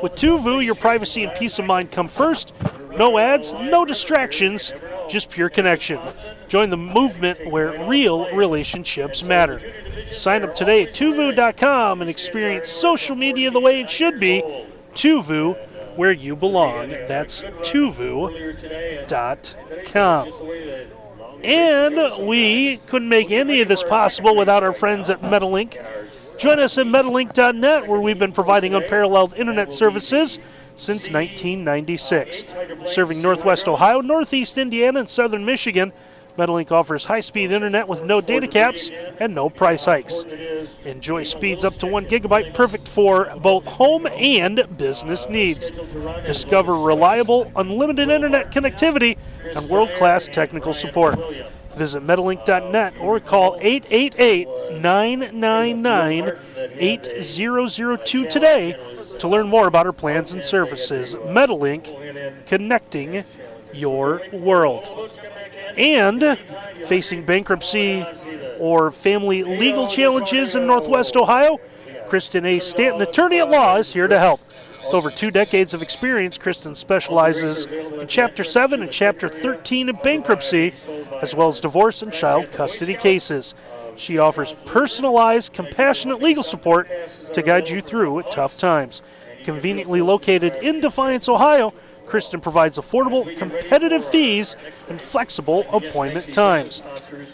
With TUVU, your privacy and peace of mind come first. No ads, no distractions, just pure connection. Join the movement where real relationships matter. Sign up today at tuvu.com and experience social media the way it should be. TUVU, where you belong. That's tuvu.com. And we couldn't make any of this possible without our friends at Metalink. Join us at metalink.net, where we've been providing unparalleled internet services since 1996. Serving Northwest Ohio, Northeast Indiana, and Southern Michigan, Metalink offers high-speed internet with no data caps and no price hikes. Enjoy speeds up to 1 gigabyte, perfect for both home and business needs. Discover reliable, unlimited internet connectivity and world-class technical support. Visit metalink.net or call 888-999-8002 today to learn more about our plans and services. Metalink, connecting your world. And facing bankruptcy or family legal challenges in Northwest Ohio, Kristen A. Stanton, attorney at law, is here to help. With over 2 decades of experience, Kristen specializes in Chapter 7 and Chapter 13 of bankruptcy, as well as divorce and child custody cases. She offers personalized, compassionate legal support to guide you through tough times. Conveniently located in Defiance, Ohio, Kristen provides affordable, competitive fees and flexible appointment times.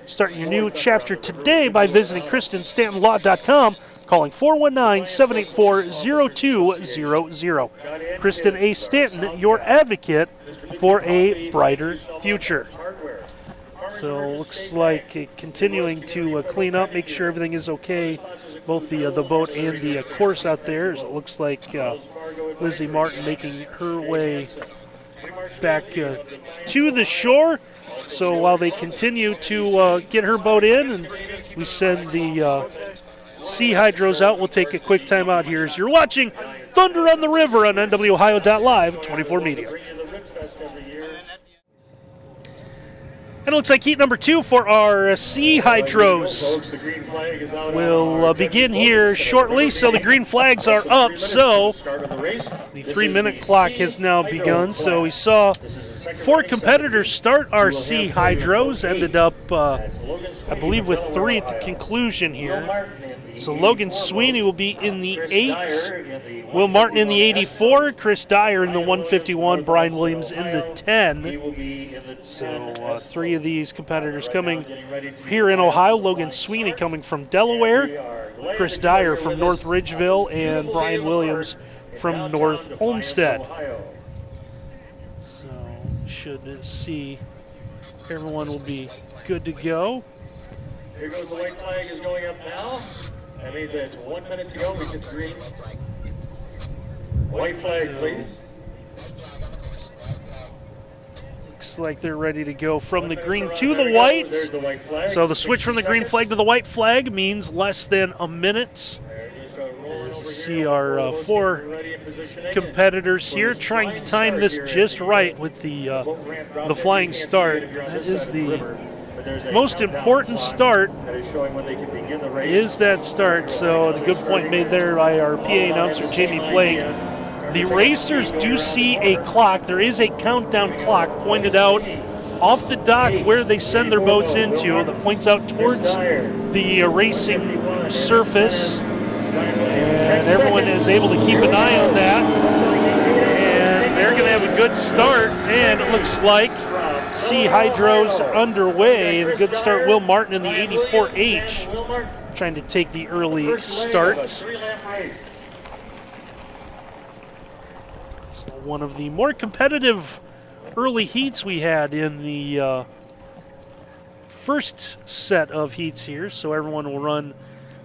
Start your new chapter today by visiting KristenStantonLaw.com, calling 419-784-0200. Kristen A. Stanton, your advocate for a brighter future. So looks like continuing to clean up, make sure everything is okay, both the boat and the course out there. As it looks like Lizzie Martin making her way back to the shore. So while they continue to get her boat in and we send the Sea Hydros out, we'll take a quick time out here as you're watching Thunder on the River on NWOhio.live, 24 Media. And it looks like heat number 2 for our Sea Hydros will begin here shortly. So the green flags are up. So the 3-minute clock has now begun. So we saw 4 competitors start our Sea Hydros. Ended up, I believe, with 3 at the conclusion here. So Logan Sweeney will be in the 8, Will Martin in the 84, Chris Dyer in the 151, Brian Williams in the 10. So 3 of these competitors coming here in Ohio. Logan Sweeney coming from Delaware, Chris Dyer from North Ridgeville, and Brian Williams from North Olmsted. So should see everyone will be good to go. Here goes the white flag is going up now. That means it's 1 minute to go. We hit green. White flag, please. Looks like they're ready to go from the green to the white. So the switch from the green flag to the white flag means less than a minute. As you see our 4 competitors here trying to time this just right with the flying start. That is the most important start, is that start. So the good point made there by our PA announcer, Jamie Blake. The racers do see a clock. There is a countdown clock pointed out off the dock where they send their boats into that points out towards the racing surface. And everyone is able to keep an eye on that. And they're going to have a good start. And it looks like Sea Hydros underway. And a good start, Will Martin in the 84H, trying to take the early start. So one of the more competitive early heats we had in the first set of heats here. So everyone will run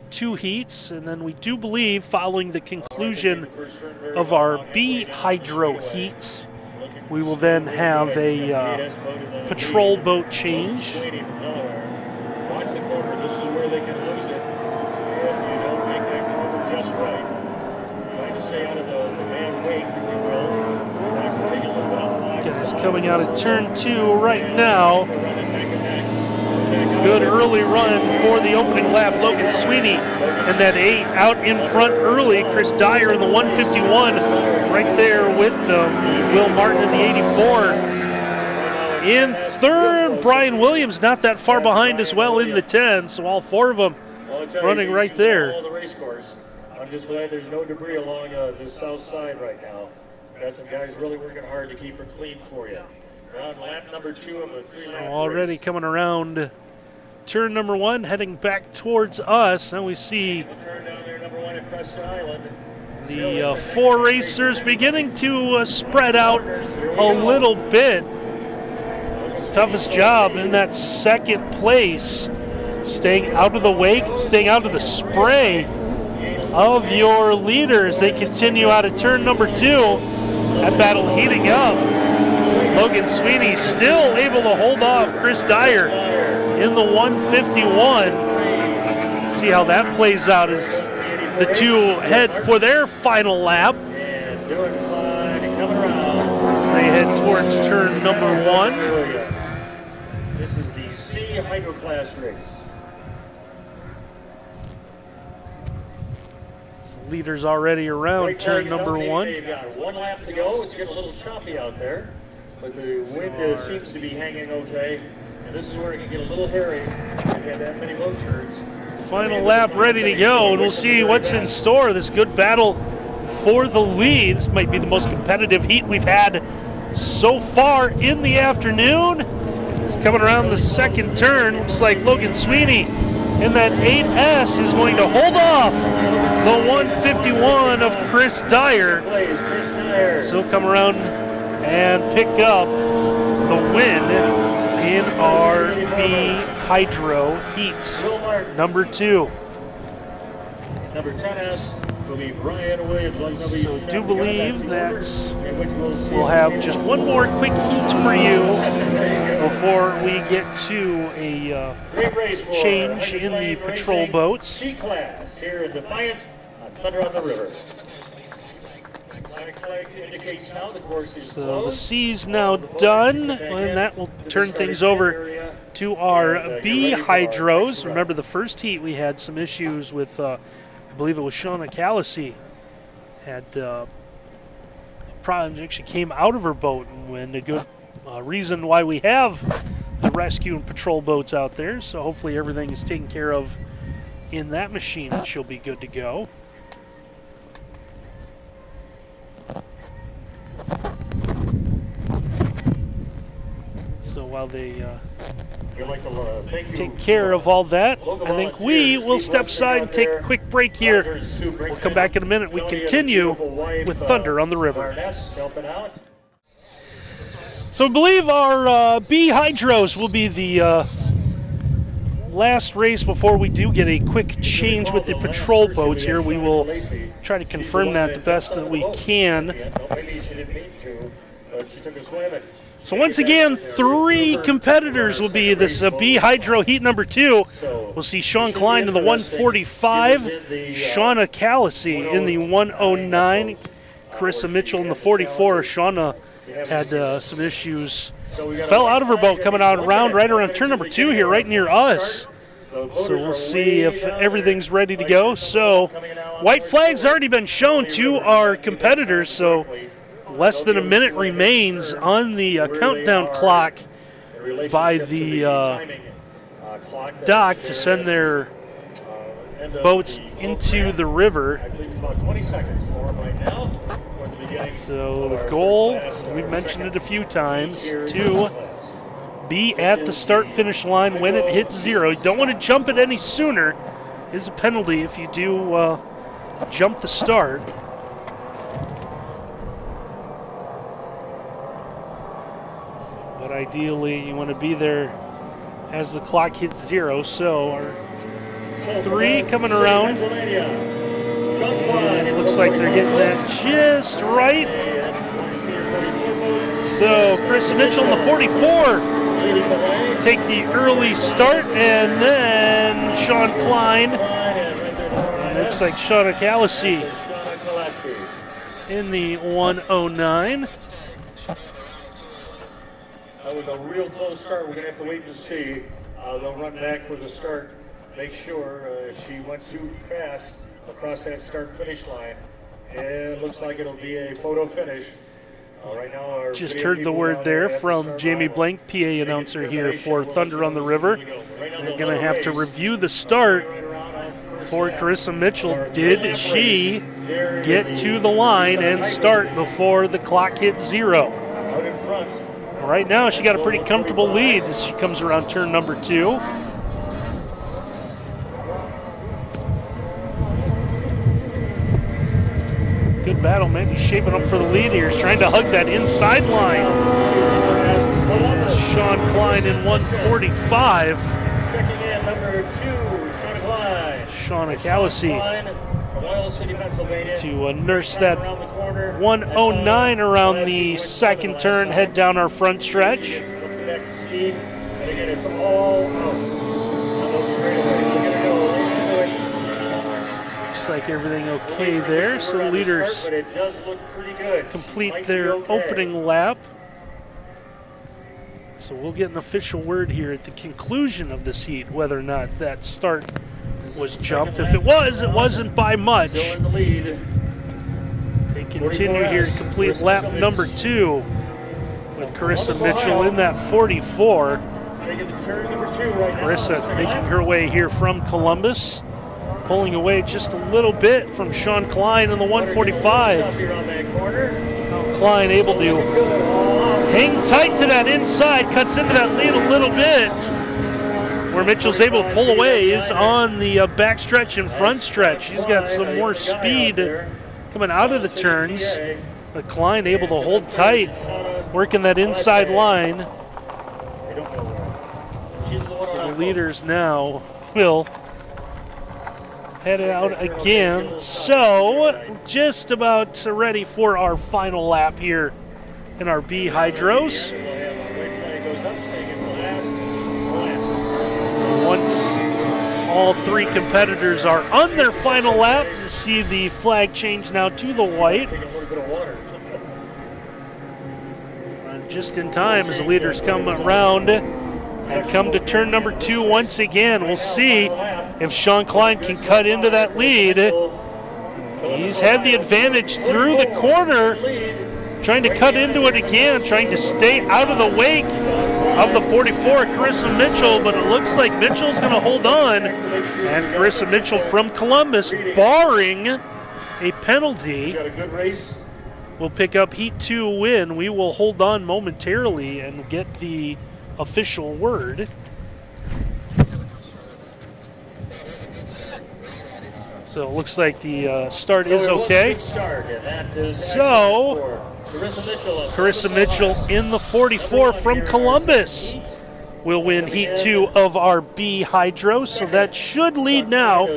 2 heats, and then we do believe following the conclusion of our B Hydro heat, we will then have a patrol boat change. Watch the corner. This is where they can lose it if you don't make that corner just right. Trying to stay out of the man wake, if you will. Watch it take a little bit on the line. Guys coming out of turn 2 right now. Good early run for the opening lap. Logan Sweeney and that 8 out in front early. Chris Dyer in the 151 right there with Will Martin in the 84. In third, Brian Williams not that far behind as well in the 10. So all 4 of them running right there. I'm just glad there's no debris along the south side right now. Got some guys really working hard to keep her clean for you. Around lap number 2 of a 3-lap race. Already coming around turn number 1, heading back towards us, and we see the 4 racers beginning to spread out a little bit. Toughest job in that second place, staying out of the wake, staying out of the spray of your leaders. They continue out of turn number 2. That battle heating up. Logan Sweeney still able to hold off Chris Dyer in the 151. See how that plays out as the 2 head for their final lap. And doing fine and coming around. As they head towards turn number 1. This is the Sea Hydro Class race. Leaders already around turn number 1. They've got 1 lap to go. It's getting a little choppy out there, but the wind seems to be hanging okay. And this is where it can get a little hairy if you have that many low turns. Final lap ready to go, and we'll see what's in store. This good battle for the lead. This might be the most competitive heat we've had so far in the afternoon. It's coming around the second turn. Looks like Logan Sweeney in that 8S is going to hold off the 151 of Chris Dyer. So he'll come around and pick up the win in our B Hydro heat number 2. Number 10S will be Brian Williams. So do believe that we'll have just one more quick heat for you before we get to a change in the patrol boats. C-Class here in Defiance on Thunder on the River. Flag indicates now the course is So the C's now done, and that will turn things over to our B Hydros. Remember the first heat we had some issues with, I believe it was Shauna Callacy, had problems, actually came out of her boat, and a good reason why we have the rescue and patrol boats out there. So hopefully everything is taken care of in that machine and she'll be good to go. So while they take care of all that, I think we will step aside and take a quick break here. We'll come back in a minute. We continue with Thunder on the River. So I believe our B Hydros will be the last race before we do get a quick change with the patrol boats here. We will try to confirm that the best that we can. So once again, 3 competitors will be this B Hydro heat number 2. We'll see Sean Klein in the 145, Shauna Callacy in the 109, Carissa Mitchell in the 44. Shauna had some issues, fell out of her boat coming out around right around turn number 2 here, right near us. So we'll see if everything's ready to go. So white flag's already been shown to our competitors, so less than a minute remains on the countdown clock by the dock to send their boats into the river. So the goal, we've mentioned it a few times, to be at the start-finish line when it hits 0. You don't want to jump it any sooner. Is a penalty if you do jump the start. But ideally, you want to be there as the clock hits 0. So our 3 coming around. And it looks like they're getting that just right. So Chris Mitchell in the 44 take the early start, and then Sean Klein. And it looks like Shauna Callacy in the 109. That was a real close start. We're going to have to wait and see. They'll run back for the start. Make sure if she went too fast across that start-finish line. And it looks like it'll be a photo finish. Right now, our just heard the word there from Jamie Blank, PA announcer here for Thunder on the River. They're going to have to review the start for Carissa Mitchell. Did she get to the line and start before the clock hit 0? out in front. Right now, she got a pretty comfortable lead as she comes around turn number 2. Good battle, maybe shaping up for the lead here. He's trying to hug that inside line. Sean Klein in 145. Checking in number 2, Shauna Klein. Shauna Callacy From Oil City, Pennsylvania. to nurse that Around the corner. 109 around the second turn, head down our front stretch. Look back to speed. And again, it's all out. On those straightaways. Look at it go. Look into it. Looks like everything okay there, so the leaders But it does look pretty good. complete Might be their okay. opening lap. So we'll get an official word here at the conclusion of this heat whether or not that start was jumped. If it was, it wasn't by much. Still in the lead. They continue here to complete lap number 2 with Carissa Mitchell in that 44. Taking the turn number 2 right now. Carissa making her way here from Columbus pulling away just a little bit from Sean Klein in the 145. Here on that corner. Now Klein able to hang tight to that inside, cuts into that lead a little bit. Where Mitchell's able to pull away is on the back stretch and front stretch. He's got some more speed coming out of the turns. But Klein able to hold tight, working that inside line. So the leaders now will head out again. So just about ready for our final lap here in our B Hydros. So once all three competitors are on their final lap, you see the flag change now to the white. Just in time as the leaders come around and come to turn number 2 once again. We'll see if Sean Klein can cut into that lead. He's had the advantage through the corner, trying to cut into it again, trying to stay out of the wake of the 44, Carissa Mitchell, but it looks like Mitchell's going to hold on. And Carissa Mitchell from Columbus, barring a penalty, will pick up Heat 2 win. We will hold on momentarily and get the official word. So it looks like the start is okay. So Carissa Mitchell in the 44 from Columbus will win Heat 2 of our B Hydro. So that should lead now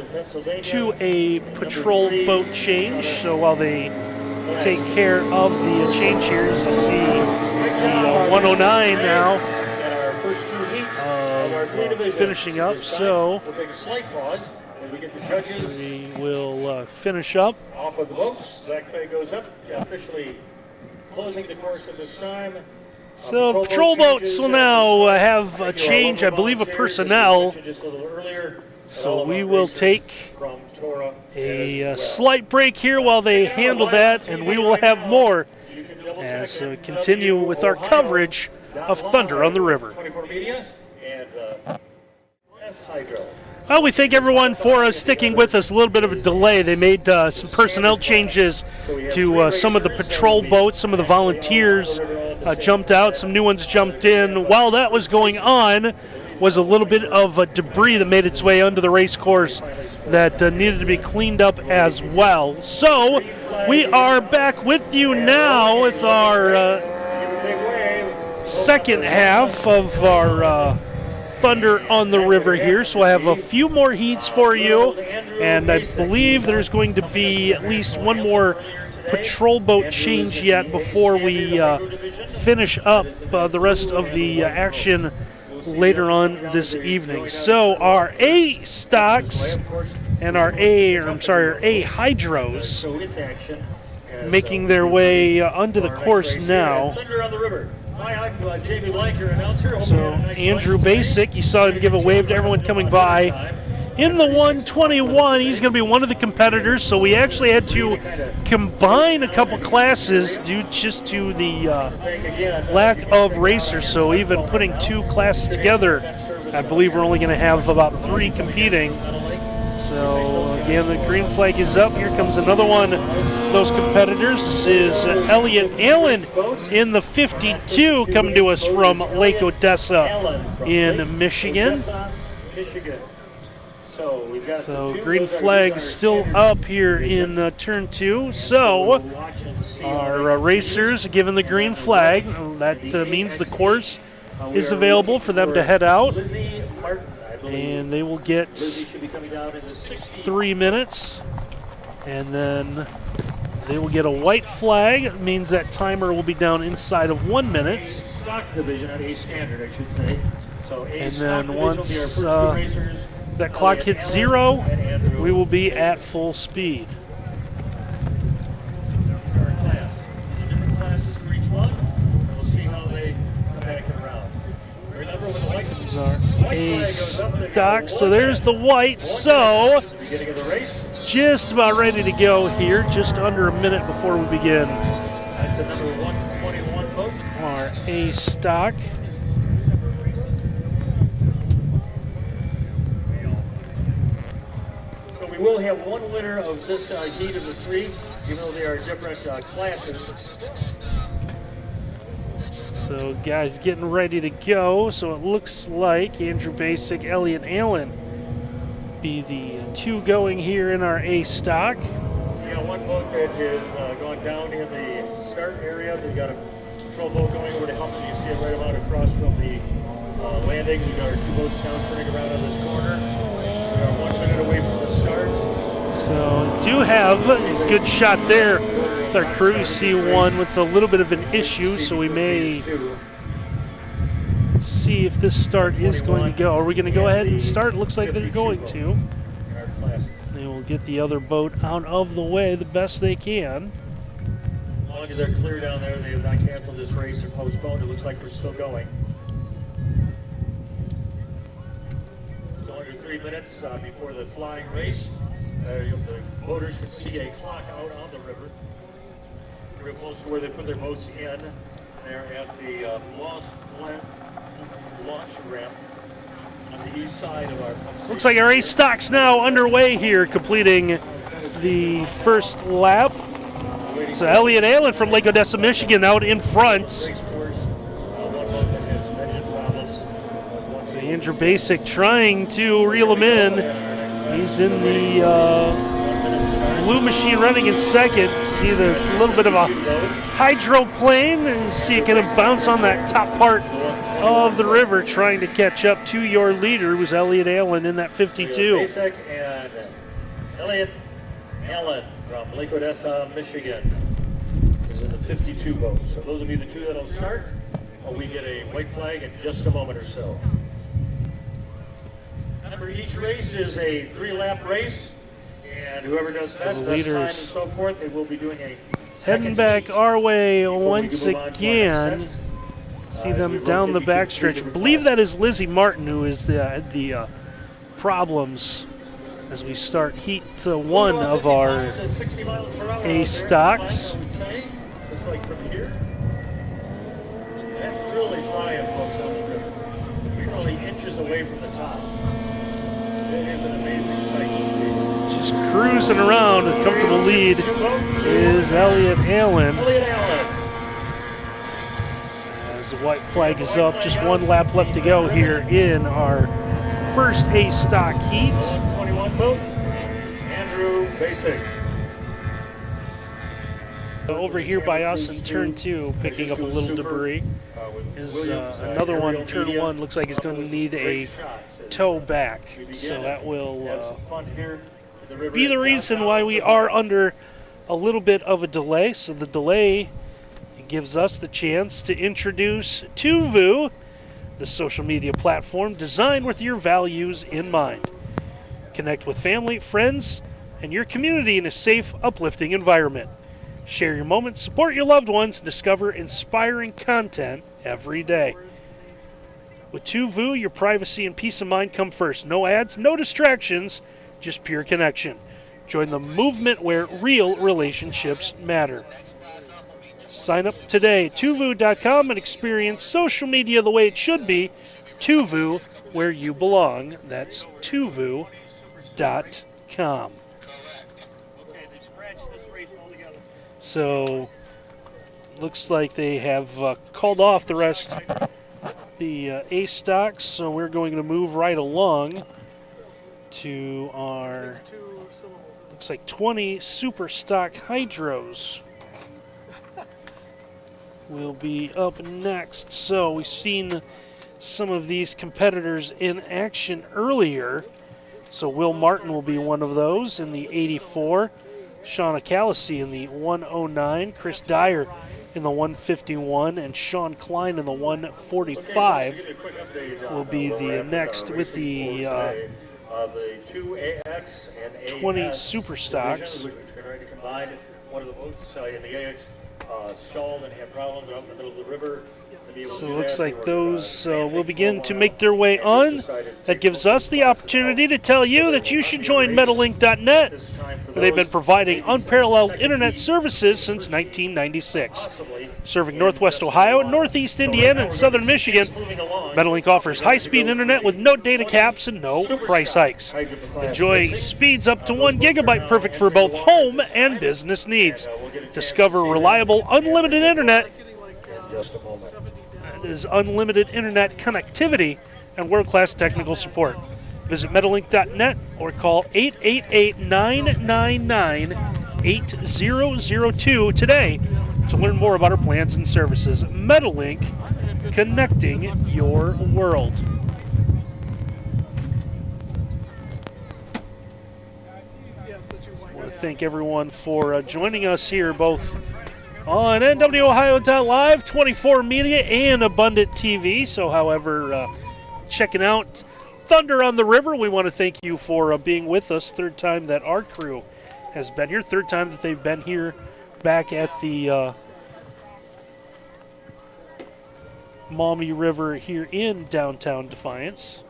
to a patrol boat change. So while they take care of the change here, as you see the 109 now finishing up. So we'll take a slight pause as we get the judges. We will finish up. Off of the boats, black flag goes up, officially closing the course at this time. So patrol boats will now have a change, I believe, of personnel. So we will take a slight break here while they handle that, and we will have more as we continue with our coverage of Thunder on the River. 24 Media and S Hydro. Well, we thank everyone for sticking with us. A little bit of a delay. They made some personnel changes to some of the patrol boats. Some of the volunteers jumped out. Some new ones jumped in. While that was going on, was a little bit of debris that made its way onto the race course that needed to be cleaned up as well. So we are back with you now with our second half of our Thunder on the River here. So I have a few more heats for you, and I believe there's going to be at least one more patrol boat change yet before we finish up the rest of the action later on this evening. So our A stocks and our A hydros making their way onto the course now. Hi, I'm Jamie Blanker, announcer. So Andrew Basic, you saw him give a wave to everyone coming by. In the 121, he's going to be one of the competitors, so we actually had to combine a couple classes due just to the lack of racers. So even putting two classes together, I believe we're only going to have about 3 competing. So again, the green flag is up. Here comes another one of those competitors. This is Elliot Allen in the 52, coming to us from Lake Odessa in Michigan. So green flag still up here in turn 2. So our racers given the green flag. That means the course is available for them to head out. And they will get 3 minutes, and then they will get a white flag. It means that timer will be down inside of 1 minute. Stock division at A standard, I should say. So and then once that clock hits 0, we will be at full speed. These are different classes for each one. We'll see how they come back and around. Remember when the white These are A stock. So there's the white. So just about ready to go here. Just under a minute before we begin. That's the number 121 boat. Our A stock. So we will have one winner of this heat of the three, even though they are different classes. So guys getting ready to go. So it looks like Andrew Basic, Elliot Allen be the two going here in our A stock. We got one boat that is going down in the start area. They got a patrol boat going over to help them. You see it right about across from the landing. We got our two boats now turning around on this corner. We are 1 minute away from the start. So do have a good shot there with our crew. You see one with a little bit of an issue, so we may see if this start is going to go. Are we going to go ahead and start? Looks like they're going to. They will get the other boat out of the way the best they can. As long as they're clear down there, they have not canceled this race or postponed. It looks like we're still going. Still under 3 minutes before the flying race. The boaters can see a clock out on the river. Real close to where they put their boats in. They're at the launch ramp on the east side of our pump. Looks like our A stock's now underway here, completing the first lap. So Elliot Allen from Lake Odessa, Michigan, out in front. So Andrew Basic trying to reel him in. He's in the blue machine running in second. See the little bit of a hydroplane, and you see it kind of bounce on that top part of the river, trying to catch up to your leader, who's Elliot Allen in that 52. Basic and Elliot Allen from Lake Odessa, Michigan, is in the 52 boat. So those will be the two that'll start. We get a white flag in just a moment or so. Remember, each race is a 3-lap race, and whoever does best time and so forth, they will be doing a heading back our way once again. See them down the backstretch. I believe that is Lizzie Martin who is the problems as we start heat 1 of our A stocks. Just like from here. That's really flying, folks, on the river. We're only inches away from the top. It is an amazing sight to see. Just cruising around, a comfortable lead is Elliot Allen. As the white flag is up, just 1 lap left to go here in our first A stock heat. 21 boat, Andrew Basic. Over here by us in turn 2, picking up a little debris, is another one. Turn 1 looks like it's going to need a tow back, so that will be the reason why we are under a little bit of a delay. So the delay gives us the chance to introduce TUVU, the social media platform designed with your values in mind. Connect with family, friends, and your community in a safe, uplifting environment. Share your moments, support your loved ones, discover inspiring content every day. With TUVU, your privacy and peace of mind come first. No ads, no distractions, just pure connection. Join the movement where real relationships matter. Sign up today, TUVU.com, and experience social media the way it should be. TUVU, where you belong. That's TUVU.com. So, looks like they have called off the rest of the A stocks, so we're going to move right along to our, looks like 20 super stock hydros will be up next. So we've seen some of these competitors in action earlier. So Will Martin will be one of those in the 84. Sean Acalisi in the 109. Chris Dyer in the 151. And Sean Klein in the 145 will be the next with the 20 super stocks. One of the boats in the AX stalled and had problems out in the middle of the river. So it looks like those will begin to make their way on. That gives us the opportunity to tell you that you should join MetalLink.net. They've been providing unparalleled internet services since 1996. Serving Northwest Ohio, Northeast Indiana, and Southern Michigan, MetalLink offers high-speed internet with no data caps and no price hikes. Enjoy speeds up to 1 gigabyte, perfect for both home and business needs. Discover reliable, unlimited internet. Just a moment. That is unlimited internet connectivity and world-class technical support. Visit MetalLink.net or call 888-999-8002 today to learn more about our plans and services. MetalLink, connecting your world. I want to thank everyone for joining us here, both on NWOhio.live, 24 Media, and Abundant TV. So, however, checking out Thunder on the River, we want to thank you for being with us. Third time that our crew has been here. Third time that they've been here back at the Maumee River here in downtown Defiance.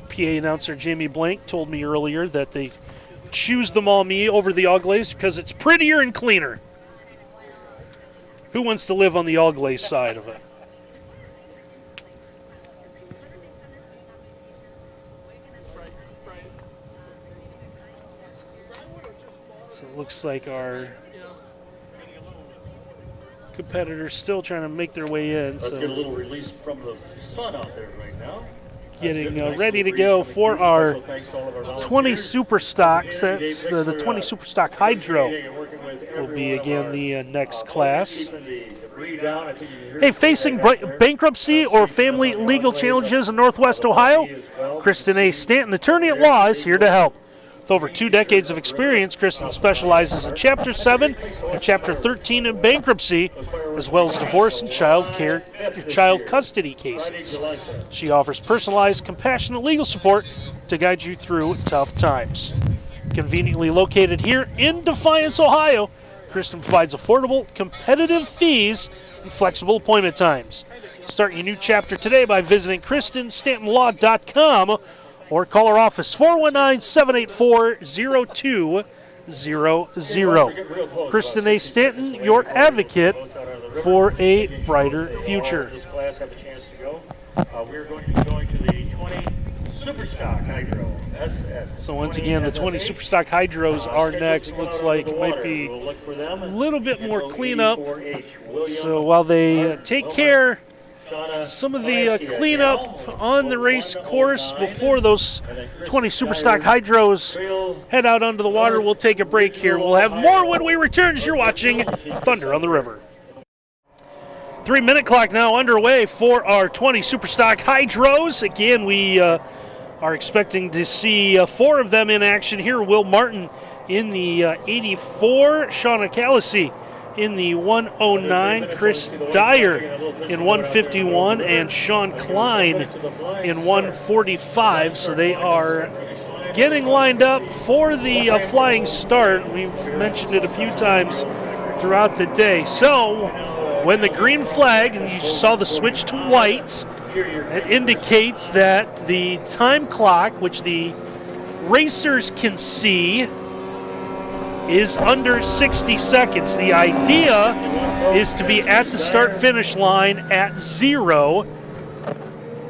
PA announcer Jamie Blank told me earlier that they choose the Maumee over the Auglaize because it's prettier and cleaner. Who wants to live on the Auglaize side of it? So it looks like our competitors still trying to make their way in. Let's get a little release from the sun out there right now. Getting ready to go for our 20 Super Stocks. That's the 20 Super Stock Hydro will be again the next class. Hey, facing bankruptcy or family legal challenges in Northwest Ohio? Kristen A. Stanton, attorney at law, is here to help. With over 2 decades of experience, Kristen specializes in Chapter 7 and Chapter 13 in bankruptcy, as well as divorce and child custody cases. She offers personalized, compassionate legal support to guide you through tough times. Conveniently located here in Defiance, Ohio, Kristen provides affordable, competitive fees and flexible appointment times. Start your new chapter today by visiting KristenStantonLaw.com or call our office 419-784-0200. Kristen A. Stanton, your advocate for a brighter future. This class have a chance to go. We're going to be going to the 20 Superstock Hydro SS. So once again, the 20 Superstock Hydros are next. Looks like it might be a little bit more cleanup. So while they take care some of the cleanup on the race course before those 20 Superstock Hydros head out onto the water, we'll take a break here. We'll have more when we return as you're watching Thunder on the River. 3-minute clock now underway for our 20 Superstock Hydros. Again, we are expecting to see 4 of them in action here. Will Martin in the 84, Shauna Callacy in the 109, Chris Dyer in 151, and Sean Klein in 145. So they are getting lined up for the flying start. We've mentioned it a few times throughout the day. So when the green flag, and you saw the switch to white, it indicates that the time clock, which the racers can see, is under 60 seconds. The idea is to be at the start-finish line at 0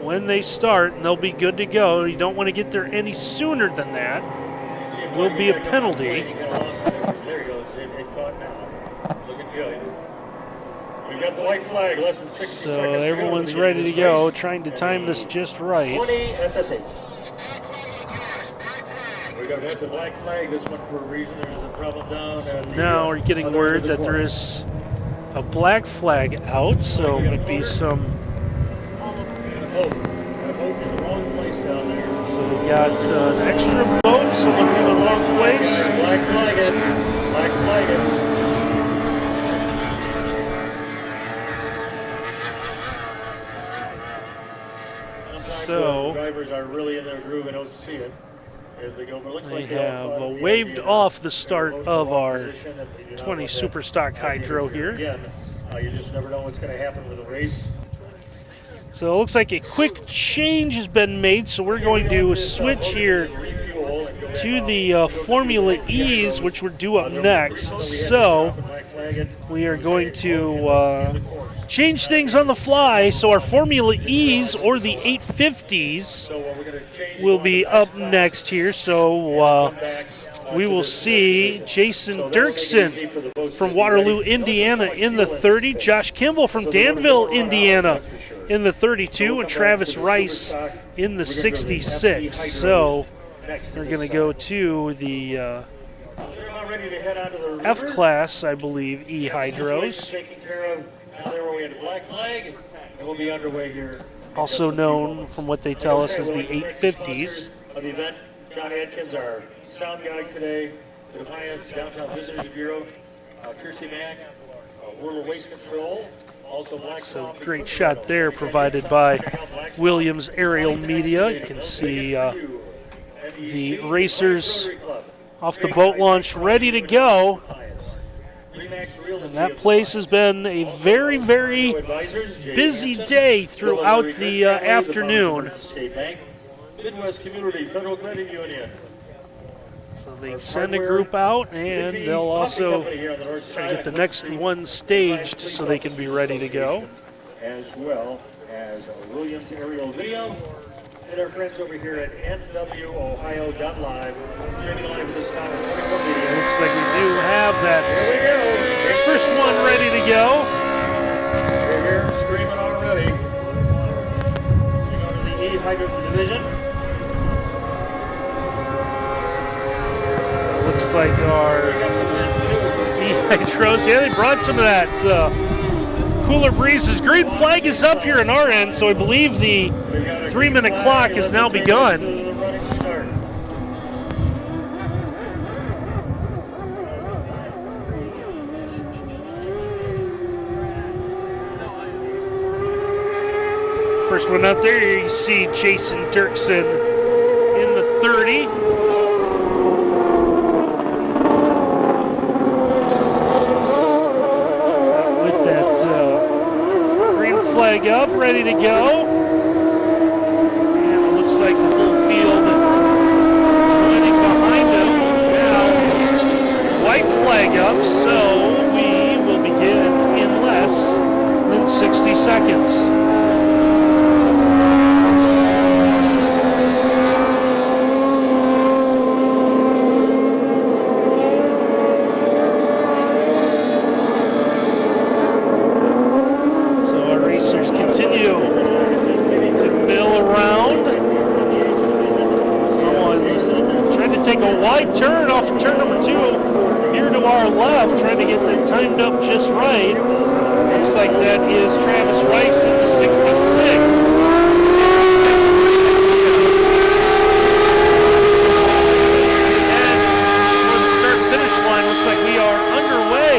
when they start, and they'll be good to go. You don't want to get there any sooner than that. It will be a penalty. There he goes. It caught now. Looking good. We've got the white flag, less than 60 seconds. So everyone's ready to go, trying to time this just right. 20 SS8. We don't have the black flag this one for a reason. There's a problem down at the, now we're getting word that there is a black flag out, so it might be some. Got a boat in the wrong place down there. So we got an extra boat, someone in the wrong place. Black flag it. Black flag it. Sometimes So the drivers are really in their groove and don't see it. as they go. But it looks They like have waved off the start of our 20 Superstock Hydro here. Again, you just never know what's going to happen with a race. So it looks like a quick change has been made, so we're going to switch here to the Formula E's, which we're due up next. So we are going to change things on the fly. So our Formula E's, or the 850s, will be up next here. So we will see Jason Dirksen from Waterloo, Indiana in the 30, Josh Kimball from Danville, Indiana in the 32, and Travis Rice in the 66. So we're going to go to the F class, I believe, E Hydros. Also known, from what they tell us, as the 850s. Of the event, John Adkins, our sound guy today, the Defiance Downtown Visitors Bureau, Kirsty Mack, World of Waste Control, also Black. So great shot there provided by Williams Aerial Media. You can see the racers off the boat launch ready to go. And that place has been a very, very busy day throughout the afternoon. Midwest Community Federal Credit Union. So they send a group out, and they'll also try to get the next one staged so they can be ready to go. As well as Williams Aerial Video, and our friends over here at NWOhio.live, streaming live at this time at 24 Media. Looks like we do have that first one ready to go. We're here streaming already. We go to the E Hydrogen Division. Looks like our E-Hydros, yeah, they brought some of that cooler breezes. Green flag is up here on our end, so I believe the 3-minute clock has now begun. First one out there, you see Jason Dirksen in the 30. Flag up, ready to go. And it looks like the full field joining behind them. Now, white flag up, so we will begin in less than 60 seconds. Wide turn off of turn number 2 here to our left, trying to get that timed up just right. Looks like that is Travis Rice in the 66. And for the start-finish line, looks like we are underway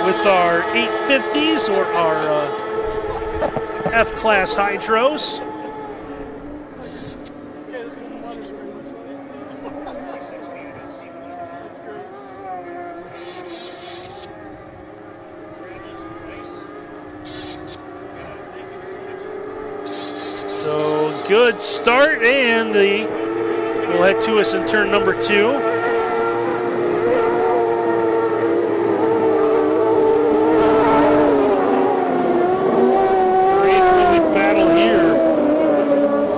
with our 850s, or our F-Class Hydros. So good start, and we'll head to us in turn number 2. Great early battle here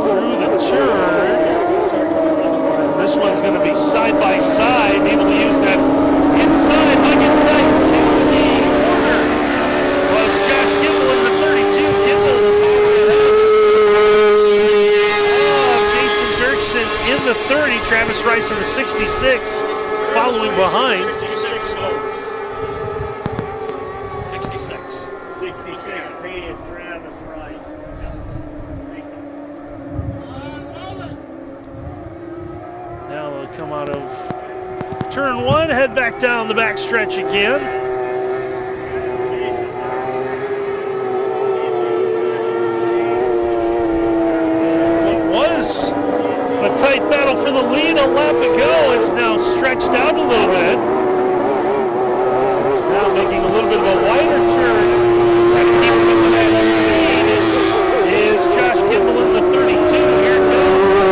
through the turn. This one's going to be side by side, able to use that inside hugging tight to the corner. Was Josh Kimball in the 32. Kimball in the 30, Travis Rice in the 66, following behind. 66. 66, P is Travis Rice. Now they'll come out of turn 1, head back down the back stretch again. What was a tight battle for the lead, a stretched out a little bit. He's now making a little bit of a wider turn. Trying to keep some of that speed is Josh Kimball in the 32. Here it goes.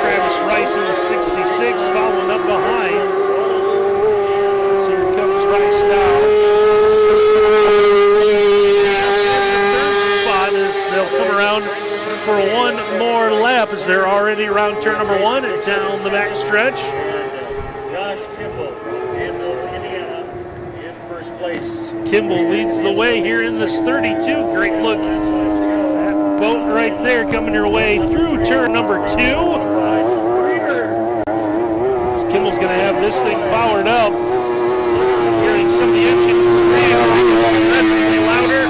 Travis Rice in the 66 following up behind. So here comes Rice now. They'll come around for one more lap as they're already around turn number 1 and down the back stretch. And Josh Kimball from Danville, Indiana, in first place. Kimball leads the way here in this 32. Great look. That boat right there coming your way through turn number 2. As Kimball's going to have this thing powered up. Hearing some of the engine screams, progressively louder.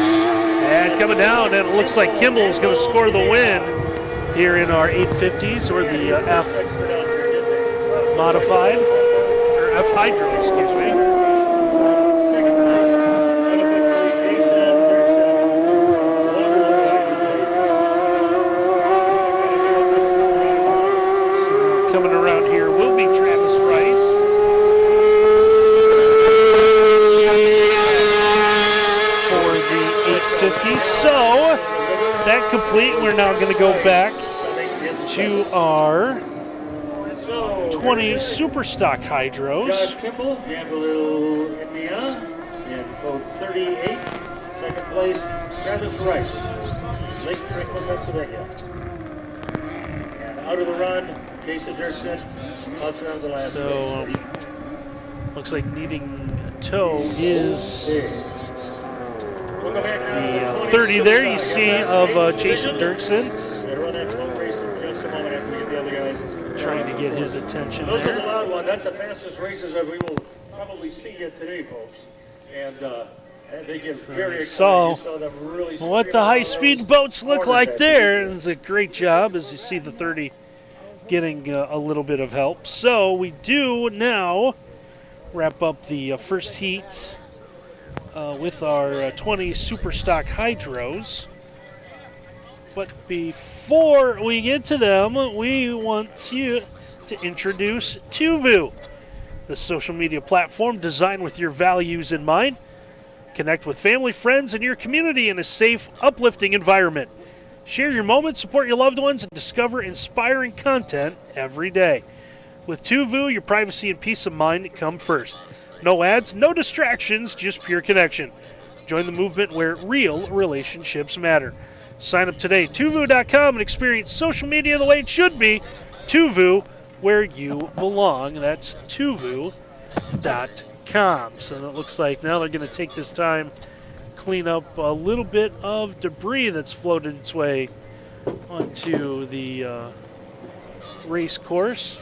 And coming down, and it looks like Kimball's going to score the win here in our 850s, or the F modified, or F Hydro, excuse me. So coming around here will be Travis Rice. So that complete, we're now going to go back to our 20 Super Stock Hydros. Josh Kimball, Danville, Indiana, in boat 38. Second place, Travis Rice, Lake Franklin, Pennsylvania. And out of the run, Jason Dirksen, also on the last race. Looks like needing a tow is We'll go back now the 30 there you see of Jason Dirksen. We'll run that boat race in just a moment after we get the other guys. Trying to get his attention Those are the there. loud ones. That's the fastest races that we will probably see yet today, folks. And they get very excited. So, You saw them really what the scream out high-speed those boats look corners like at there. you. It's a great job as you see the 30 getting a little bit of help. So we do now wrap up the first heat with our 20 Super Stock Hydros. But before we get to them, we want you to introduce TwoVoo, the social media platform designed with your values in mind. Connect with family, friends, and your community in a safe, uplifting environment. Share your moments, support your loved ones, and discover inspiring content every day. With TwoVoo, your privacy and peace of mind come first. No ads, no distractions, just pure connection. Join the movement where real relationships matter. Sign up today, TwoVoo.com, and experience social media the way it should be. TwoVoo, where you belong. That's TwoVoo.com. So it looks like now they're going to take this time, clean up a little bit of debris that's floated its way onto the race course.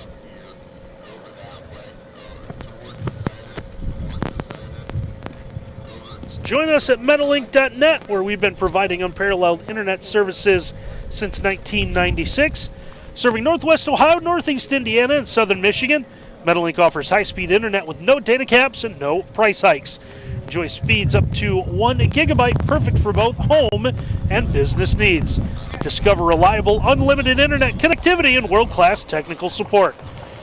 Join us at Metalink.net, where we've been providing unparalleled internet services since 1996. Serving Northwest Ohio, Northeast Indiana, and Southern Michigan, Metalink offers high-speed internet with no data caps and no price hikes. Enjoy speeds up to 1 gigabyte, perfect for both home and business needs. Discover reliable, unlimited internet connectivity and world-class technical support.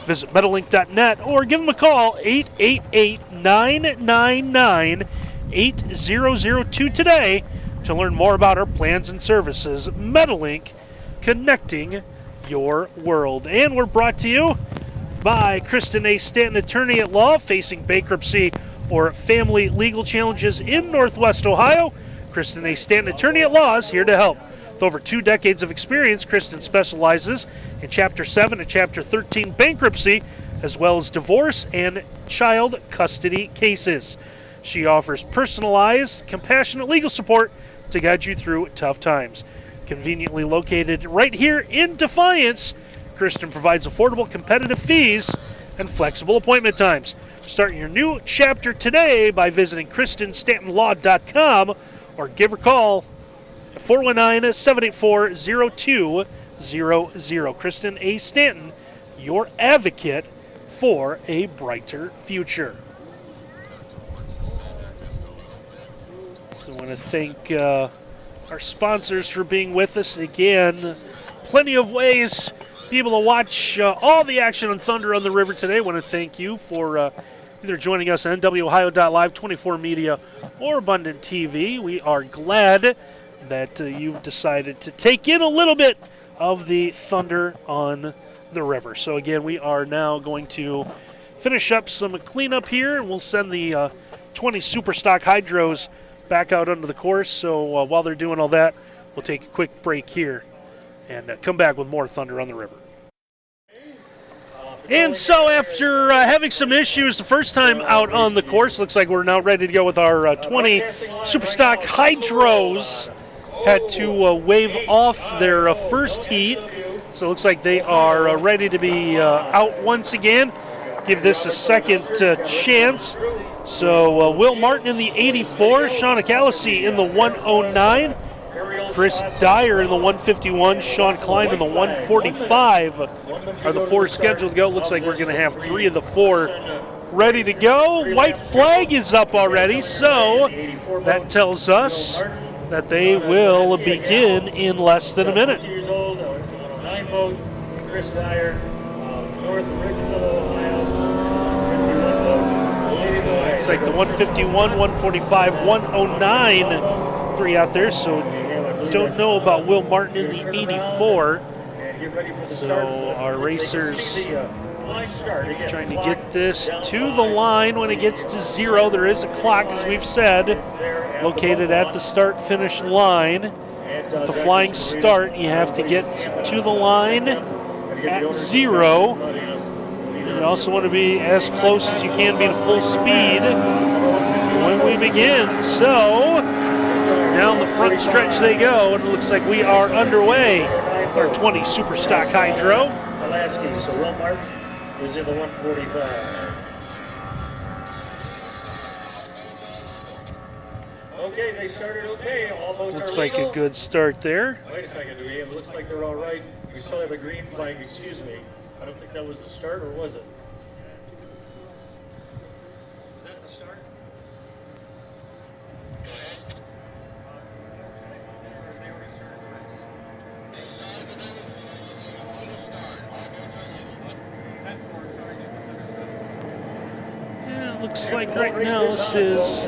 Visit Metalink.net or give them a call, 888-999-8002 today to learn more about our plans and services. Metalink, connecting your world. And we're brought to you by Kristen A. Stanton, attorney at law, facing bankruptcy or family legal challenges in Northwest Ohio. Kristen A. Stanton, attorney at law, is here to help. With over 2 decades of experience, Kristen specializes in Chapter 7 and Chapter 13 bankruptcy, as well as divorce and child custody cases. She offers personalized, compassionate legal support to guide you through tough times. Conveniently located right here in Defiance, Kristen provides affordable, competitive fees and flexible appointment times. Start your new chapter today by visiting KristenStantonLaw.com or give her a call at 419-784-0200. Kristen A. Stanton, your advocate for a brighter future. So I want to thank our sponsors for being with us again. plenty of ways to be able to watch all the action on Thunder on the River today. I want to thank you for either joining us on NWOhio.live, 24 Media, or Abundant TV. We are glad that you've decided to take in a little bit of the Thunder on the River. So again, we are now going to finish up some cleanup here, and we'll send the 20 super stock hydros back out onto the course. So while they're doing all that, we'll take a quick break here and come back with more Thunder on the River. And so after having some issues the first time out on the course, looks like we're now ready to go with our 20 super stock hydros. Had to wave off their first heat, so it looks like they are ready to be out once again. Give this a second chance. So Will Martin in the 84, Sean Acalisi in the 109, Chris Dyer in the 151, Sean Klein in the 145 are the four scheduled to go. Looks like we're going to have three of the four ready to go. White flag is up already, so that tells us that they will begin in less than a minute. Chris Dyer, North Ridgeville, Ohio. Looks like the 151, 145, 109, three out there. So don't know about Will Martin in the 84. So our racers trying to get this to the line. When it gets to zero, there is a clock, as we've said, located at the start-finish line. The flying start, you have to get to the line at zero. You also want to be as close as you can be to full speed when we begin. So down the front stretch they go, and it looks like we are underway. Our 20 super stock hydro. Pulaski, so Will Martin is in the 145. Okay, they started okay. All votes Looks are like legal. a good start there. Wait a second, it looks like they're all right. We still have a green flag, excuse me. I don't think that was the start, or was it? Was that the start? Yeah, it looks like right now this is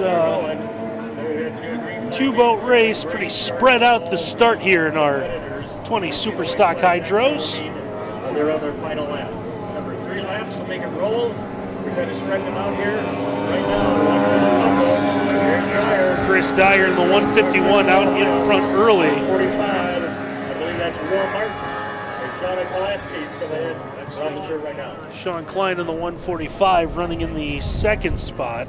two-boat race. Pretty spread out the start here in our 20 super stock hydros. They're on their final lap. Number 3 laps will make it roll. We're kind of spreading them out here right now. Chris Dyer in the 151 out in front early. 45. I believe that's Will Martin. And Sean Kolaski's coming in on the turn right now. Sean Klein in the 145 running in the second spot.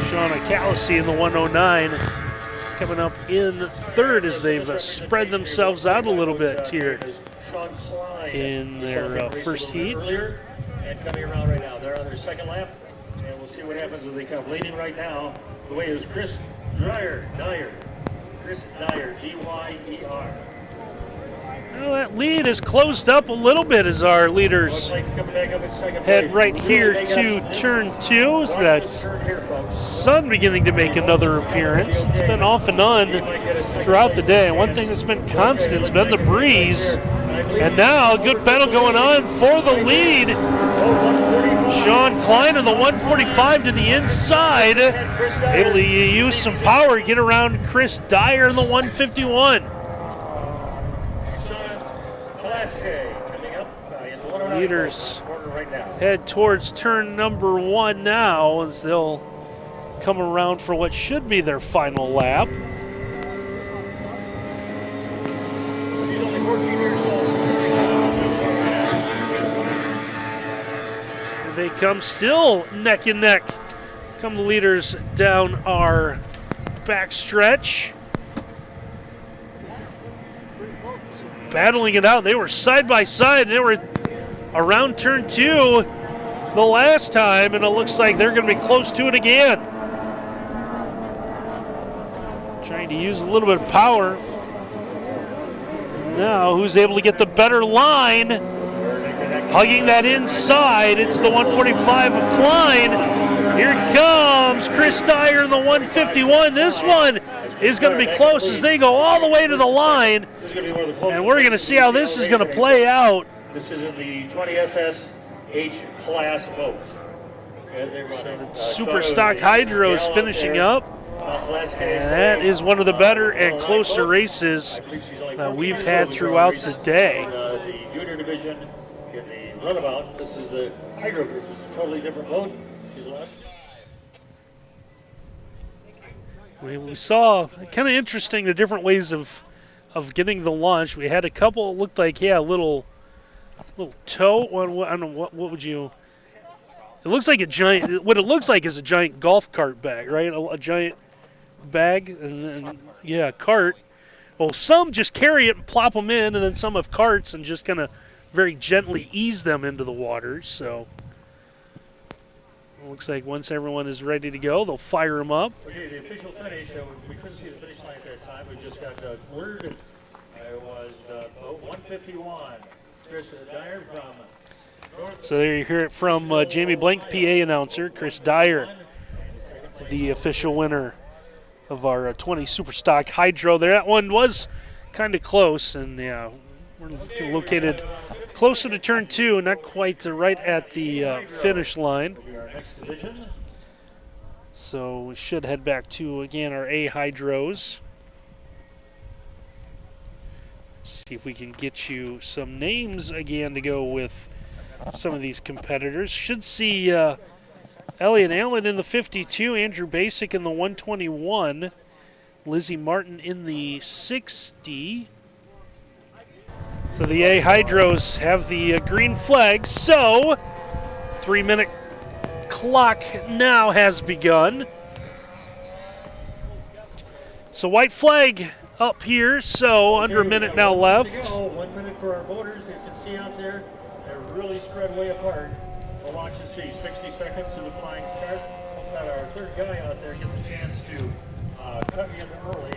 Sean Acalisi in the 109 coming up in third as they've spread themselves out a little bit here in their first heat. And coming around right now. They're on their second lap, and we'll see what happens as they come. Leading right now, the way is Chris Dyer. Chris Dyer, D-Y-E-R. Well, that lead is closed up a little bit as our leaders head right here to turn 2. Is that sun beginning to make another appearance? It's been off and on throughout the day. One thing that's been constant has been the breeze. And now a good battle going on for the lead. Sean Klein in the 145 to the inside. Able to use some power, get around Chris Dyer in the 151. Leaders head towards turn number 1 now as they'll come around for what should be their final lap. He's only 14 years old. They come still neck and neck. Come the leaders down our back stretch. Battling it out. They were side by side. They were around turn 2 the last time, and it looks like they're going to be close to it again. Trying to use a little bit of power. Now, who's able to get the better line? Hugging that inside, it's the 145 of Klein. Here comes Chris Dyer in the 151. This one is going to be close as they go all the way to the line. And we're going to see how this is going to play out. This is in the 20 SS H class boat. As they run it. Super Stock Hydros finishing up. And that is one of the better and closer races that we've had throughout the day. The junior division in the runabout. This is the Hydro. This is a totally different boat. She's allowed. We saw kind of interesting the different ways of getting the launch. We had a couple. It looked like little tow. I don't know what would you. It looks like a giant. What it looks like is a giant golf cart bag, right? A giant bag and cart. Well, some just carry it and plop them in, and then some have carts and just kind of very gently ease them into the water. So it looks like once everyone is ready to go, they'll fire them up. Okay, the official finish. We couldn't see the finish line at that time. We just got word. It was boat 151. Chris Dyer from. So there you hear it from Jamie Blank, PA announcer. Chris Dyer, the official winner of our 20 Super Stock Hydro there. That one was kind of close, and yeah, we're located closer to turn 2, not quite right at the finish line. So we should head back to, again, our A Hydros. See if we can get you some names again to go with some of these competitors. Should see Elliot Allen in the 52, Andrew Basic in the 121, Lizzie Martin in the 60. So the A Hydros have the green flag. So 3-minute clock now has begun. So white flag up here. So under a minute now left. 1 minute for our boaters. As you can see out there, they're really spread way apart. We'll watch and see. 60 seconds to the flying start. That our third guy out there gets a chance to cut in early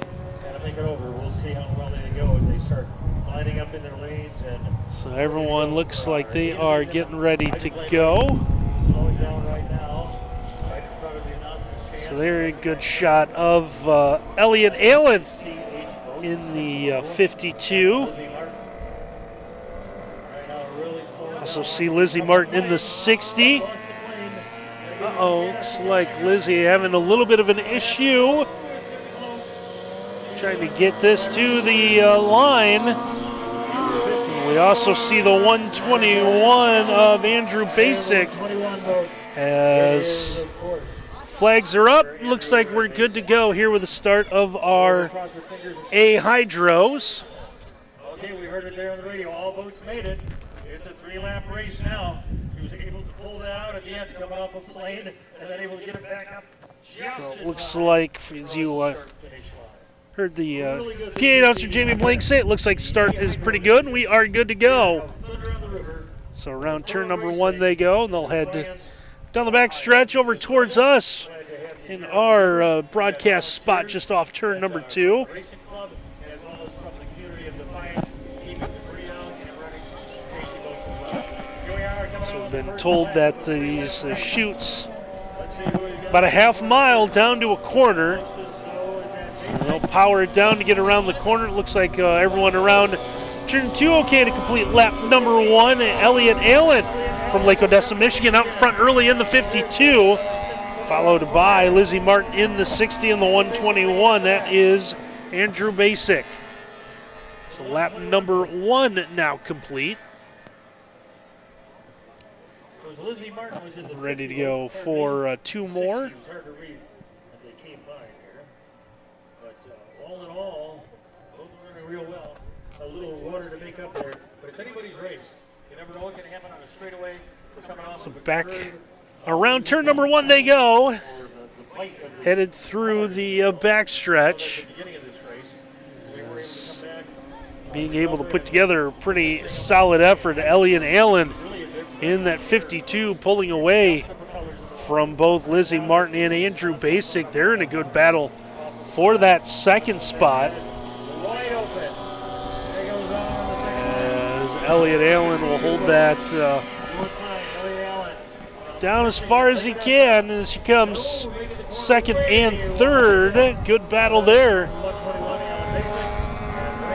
and make it over. We'll see how well they go as they start lining up in their lanes. And so everyone looks like they are getting ready to go. Slowing down right now, right in front of the announcer's. So there a good shot of Elliot Allen in the 52. Also see Lizzie Martin in the 60. Looks like Lizzie having a little bit of an issue. Trying to get this to the line. We also see the 121 of Andrew Basic as flags are up. Looks like we're good to go here with the start of our A Hydros. Okay, we heard it there on the radio. All boats made it. It's a 3-lap race now. He was able to pull that out at the end, coming off a plane, and then able to get it back up. So it looks like, as you heard the PA announcer Jamie Blank say, it looks like start is pretty good, and we are good to go. So around turn number 1 they go, and they'll head down the back stretch over towards us in our broadcast spot just off turn number 2. So we've been told that these chutes about a half mile down to a corner. So they'll power it down to get around the corner. It looks like everyone around turn 2 okay to complete lap number 1. Elliot Allen from Lake Odessa, Michigan, out in front early in the 52, followed by Lizzie Martin in the 60 and the 121. That is Andrew Basic. So lap number 1 now complete. Ready to go for 2 more. All in all, both are running real well. A little water to make up there, but it's anybody's race. You never know what can happen on a straightaway. So back around turn number 1 they go. Headed through the back stretch. Being able to put together a pretty solid effort. Elliot Allen in that 52, pulling away from both Lizzie Martin and Andrew Basic. They're in a good battle for that second spot. As Elliot Allen will hold that down as far as he can as he comes second and third. Good battle there.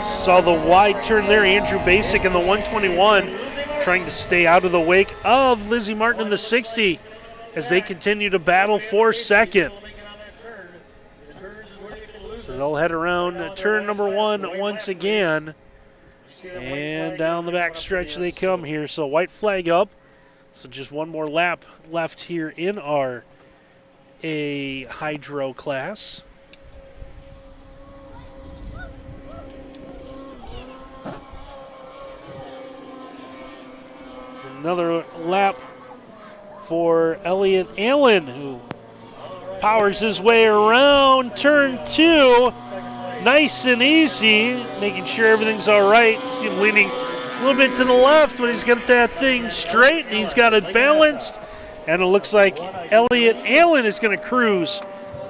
Saw the wide turn there. Andrew Basic in the 121 trying to stay out of the wake of Lizzie Martin in the 60 as they continue to battle for second. So they'll head around turn number one once again. And down the back stretch they come here. So white flag up. So just one more lap left here in our A Hydro class. It's another lap for Elliot Allen, who powers his way around turn two. Nice and easy, making sure everything's all right. See him leaning a little bit to the left, but he's got that thing straight and he's got it balanced. And it looks like Elliot Allen is going to cruise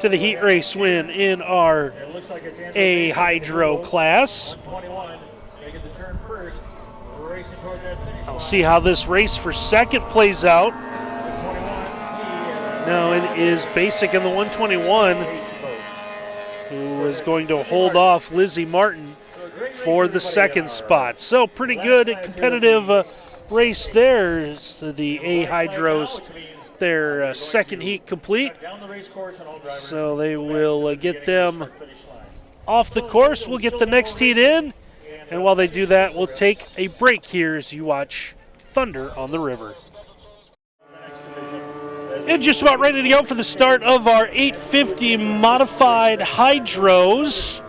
to the heat race win in our A Hydro class. I'll see how this race for second plays out. Now it is Basic in the 121 who is going to hold off Lizzie Martin for the second spot. So pretty good competitive race there. It's the A Hydros, their second heat complete. So they will get them off the course. We'll get the next heat in. And while they do that, we'll take a break here as you watch Thunder on the River. And just about ready to go for the start of our 850 modified Hydros.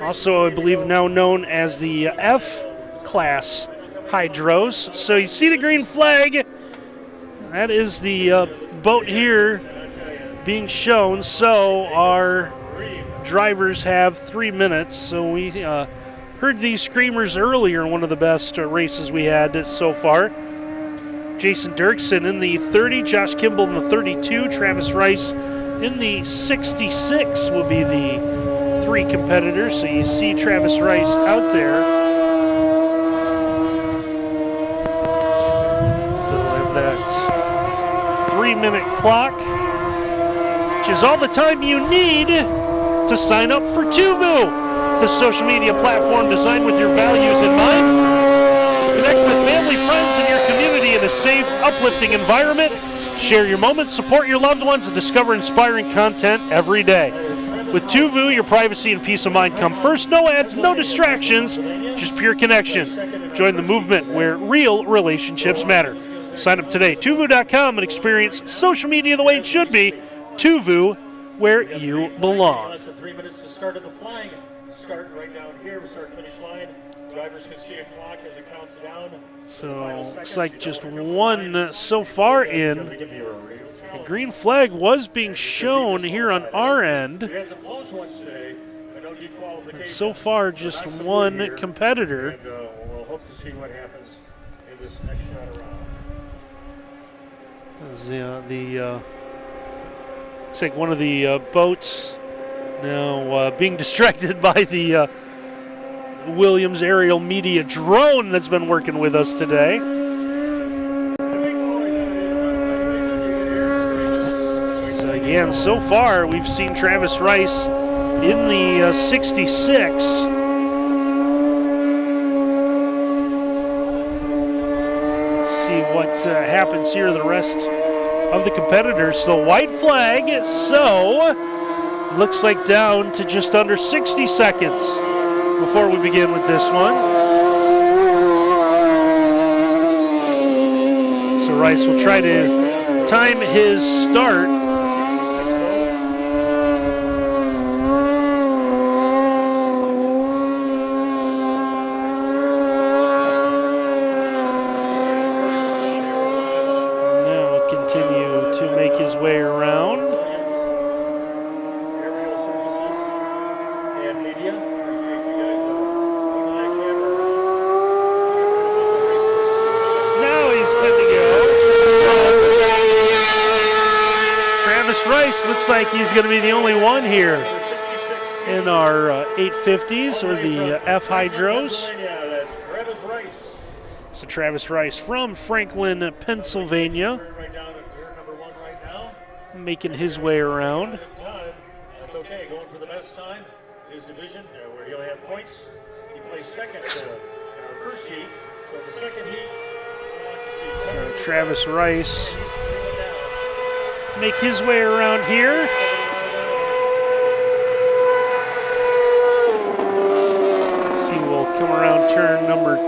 Also, I believe now known as the F class Hydros. So you see the green flag. That is the boat here being shown. So our drivers have 3 minutes. So we heard these screamers earlier in one of the best races we had so far. Jason Dirksen in the 30, Josh Kimball in the 32, Travis Rice in the 66 will be the 3 competitors. So you see Travis Rice out there. So I have that 3-minute clock, which is all the time you need to sign up for TUVU, the social media platform designed with your values in mind. Connect with family, friends, and your community in a safe, uplifting environment. Share your moments, support your loved ones, and discover inspiring content every day. With TUVU, your privacy and peace of mind come first. No ads, no distractions, just pure connection. Join the movement where real relationships matter. Sign up today, TUVU.com, and experience social media the way it should be. TUVU, where you belong. Less than 3 minutes to start of the flying. Start right down here. We start finish line. Drivers can see a clock as it counts down. So looks like just one so far in. The green flag was being shown here on our end. And so far, just one competitor. And we'll hope to see what happens in this next shot around. Looks like one of the boats now being distracted by the Williams aerial media drone that's been working with us today. So again, so far we've seen Travis Rice in the 66. See what happens here the rest of the competitors. So white flag, so looks like down to just under 60 seconds before we begin with this one. So Rice will try to time his start. Now continue to make his way around. Rice looks like he's going to be the only one here in our 850s or the F Hydros. So Travis Rice from Franklin, Pennsylvania. making his way around. Time. That's okay. Going for the best time. His division, where he only had points. He placed second in our first heat. So the second heat, I want to see. So Travis Rice He's screwing down. make his way around here. Let's see, we'll come around turn number 2.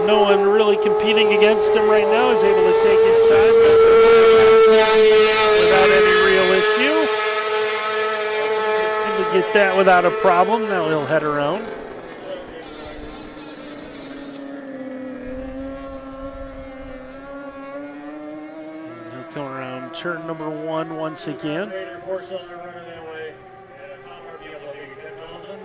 No one really competing against him right now. Is able to take his time without any real issue. Able to get that without a problem. Now he'll head around. And he'll come around turn number 1 once again. Four-cylinder running that way, and Tom Harvey able to make it 10,000.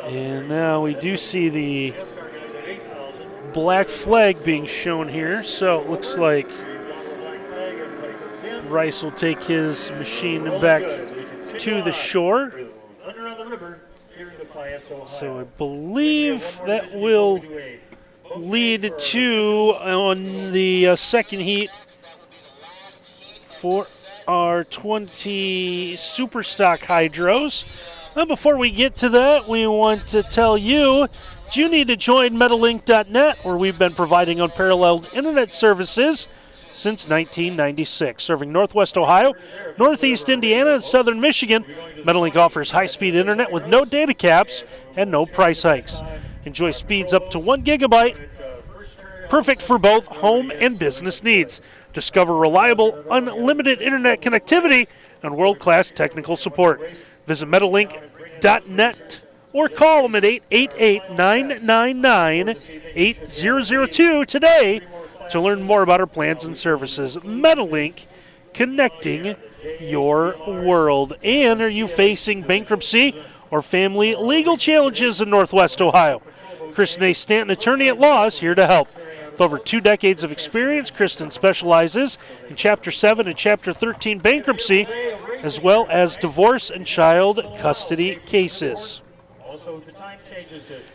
And now we do see the black flag being shown here, so it looks like Rice will take his machine back to the shore. So I believe that will lead to, on the second heat, for our 20 Superstock Hydros. Before we get to that, we want to tell you that you need to join Metalink.net, where we've been providing unparalleled internet services since 1996. Serving Northwest Ohio, Northeast Indiana, and Southern Michigan, Metalink offers high-speed internet with no data caps and no price hikes. Enjoy speeds up to 1 gigabyte, perfect for both home and business needs. Discover reliable, unlimited internet connectivity and world-class technical support. Visit Metalink.net or call them at 888-999-8002 today to learn more about our plans and services. Metalink, connecting your world. And are you facing bankruptcy or family legal challenges in Northwest Ohio? Kristen A. Stanton, attorney at law, is here to help. With over 2 decades of experience, Kristen specializes in Chapter 7 and Chapter 13 bankruptcy, as well as divorce and child custody cases.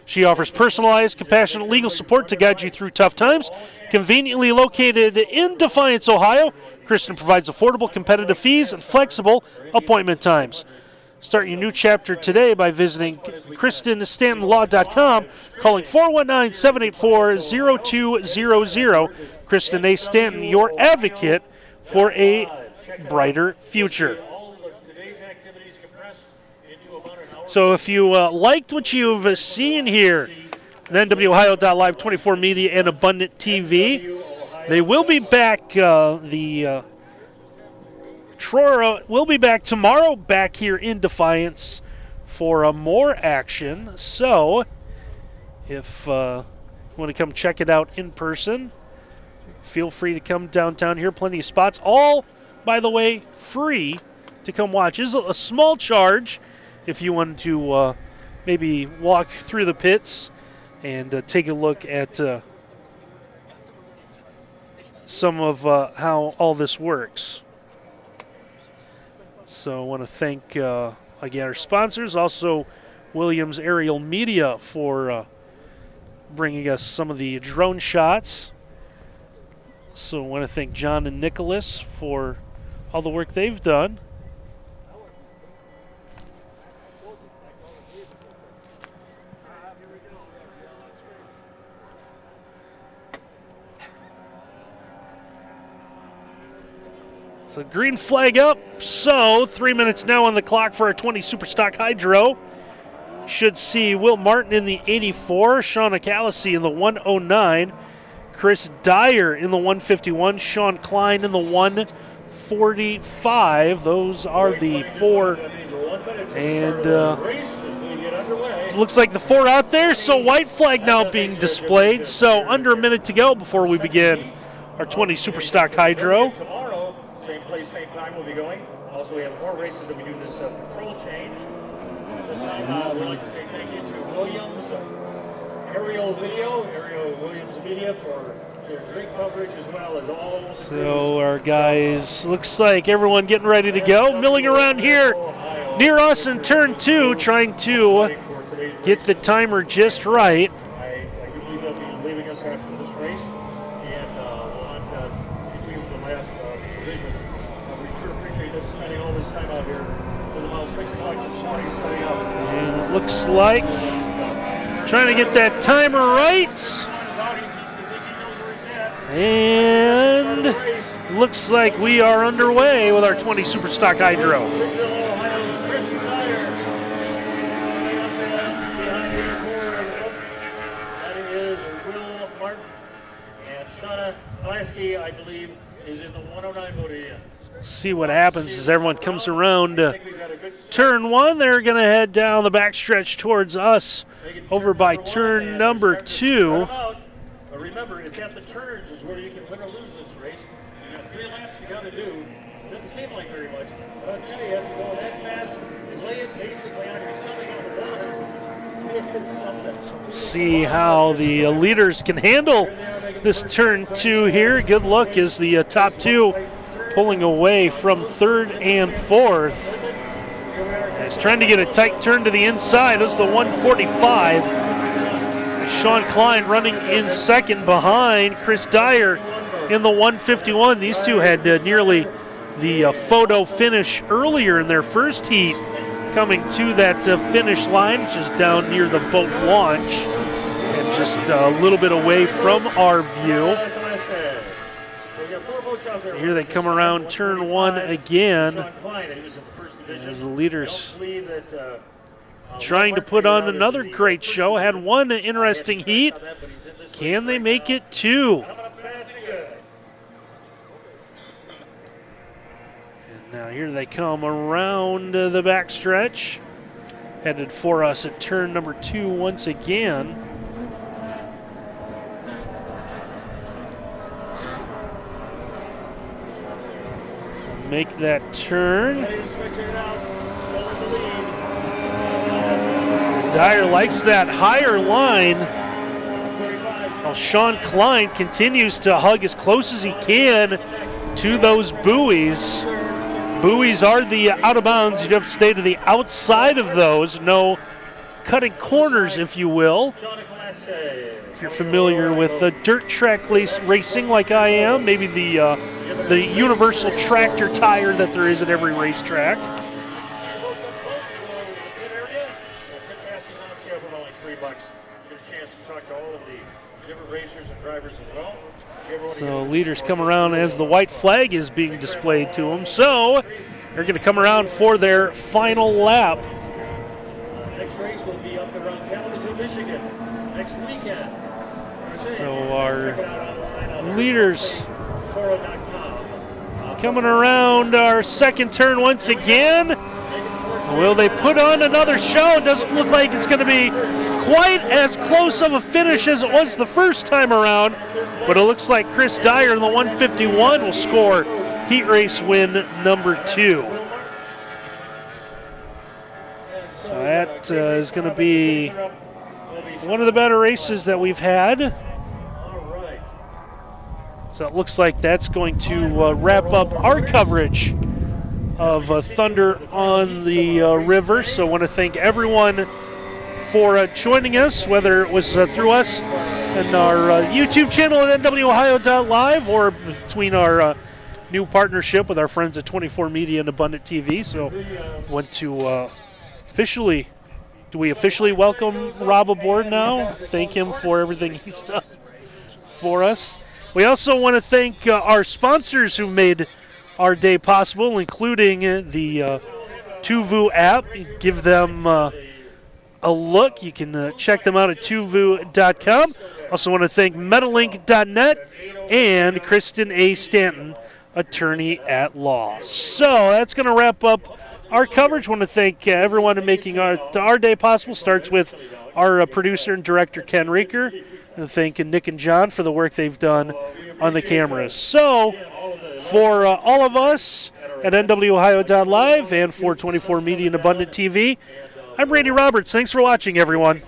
She offers personalized, compassionate legal support to guide you through tough times. Conveniently located in Defiance, Ohio, Kristen provides affordable, competitive fees and flexible appointment times. Start your new chapter today by visiting KristenStantonLaw.com, calling 419-784-0200. Kristen A. Stanton, your advocate for a brighter future. So if you liked what you've seen here on NWOhio.live, 24 Media, and Abundant TV, they will be back, TRORA will be back tomorrow, back here in Defiance for more action. So, if you want to come check it out in person, feel free to come downtown here. Plenty of spots. All, by the way, free to come watch. It's a small charge if you want to maybe walk through the pits and take a look at some of how all this works. So I want to thank, again, our sponsors, also Williams Aerial Media for bringing us some of the drone shots. So I want to thank John and Nicholas for all the work they've done. So green flag up. So 3 minutes now on the clock for our 20 Superstock Hydro. Should see Will Martin in the 84, Sean Acalisi in the 109, Chris Dyer in the 151, Sean Klein in the 145. Those are the 4. And looks like the 4 out there. So white flag now being displayed. So under a minute to go before we begin our 20 Superstock Hydro. Same place, same time we'll be going. Also, we have more races that we do this patrol change. At this time, we'd like to say thank you to Williams Aerial Williams Media for their great coverage as well as all. So our guys, looks like everyone getting ready to go. Milling around here near us in turn 2, trying to get the timer just right. I do believe they'll be leaving us after this race, and we'll continue with the last division. We sure appreciate us spending all this time out here with about 6 o'clock this morning setting up. And it looks like trying to get that timer right. And looks like we are underway with our 20 Superstock Hydro. That is Will Martin. And Shauna Lasky, I believe, is in the 109 Bodega. See what happens as everyone comes around turn one. They're going to head down the backstretch towards us over by turn number 2. But remember, it's at the turns is where you can win or lose this race. You got 3 laps you got to do. Doesn't seem like very much, but I'll tell you, after going that fast, you lay it basically on your stomach on the water. It is something. See how the leaders can handle this turn 2 here. Good luck as the top 2 pulling away from 3rd and 4th. He's trying to get a tight turn to the inside. This is the 145. Sean Klein running in 2nd behind Chris Dyer in the 151. These two had nearly the photo finish earlier in their first heat, coming to that finish line, which is down near the boat launch and just a little bit away from our view. So here they come around turn 1 again as the leaders trying to put on another great show. Had one interesting heat. Can they make it 2? And now here they come around the backstretch. Headed for us at turn number 2 once again. So make that turn. Dyer likes that higher line. While Sean Klein continues to hug as close as he can to those buoys. Buoys are the out of bounds. You'd have to stay to the outside of those. No cutting corners, if you will. If you're familiar with dirt track racing like I am, maybe the universal tractor tire that there is at every racetrack. So leaders come around as the white flag is being displayed to them. So they're going to come around for their final lap. Next race will be up around Kalamazoo, Michigan next weekend. So our leaders coming around our second turn once again. Will they put on another show? It doesn't look like it's going to be quite as close of a finish as it was the first time around, but it looks like Chris Dyer in the 151 will score heat race win number 2. So that is going to be one of the better races that we've had. So it looks like that's going to wrap up our coverage of Thunder on the River. So I want to thank everyone for joining us, whether it was through us and our YouTube channel at NWOhio.live or between our new partnership with our friends at 24 Media and Abundant TV. So I want to do we officially welcome Rob aboard now? Thank him for everything he's done for us. We also want to thank our sponsors who made our day possible, including the Tuvu app. Give them a look. You can check them out at tuvu.com. Also want to thank Metalink.net and Kristen A. Stanton, attorney at law. So that's going to wrap up our coverage. Want to thank everyone in making our day possible. Starts with our producer and director, Ken Reeker. And thank Nick and John for the work they've done on the cameras. So for all of us at NWOhio.live and for 24 Media and Abundant TV, I'm Randy Roberts. Thanks for watching, everyone.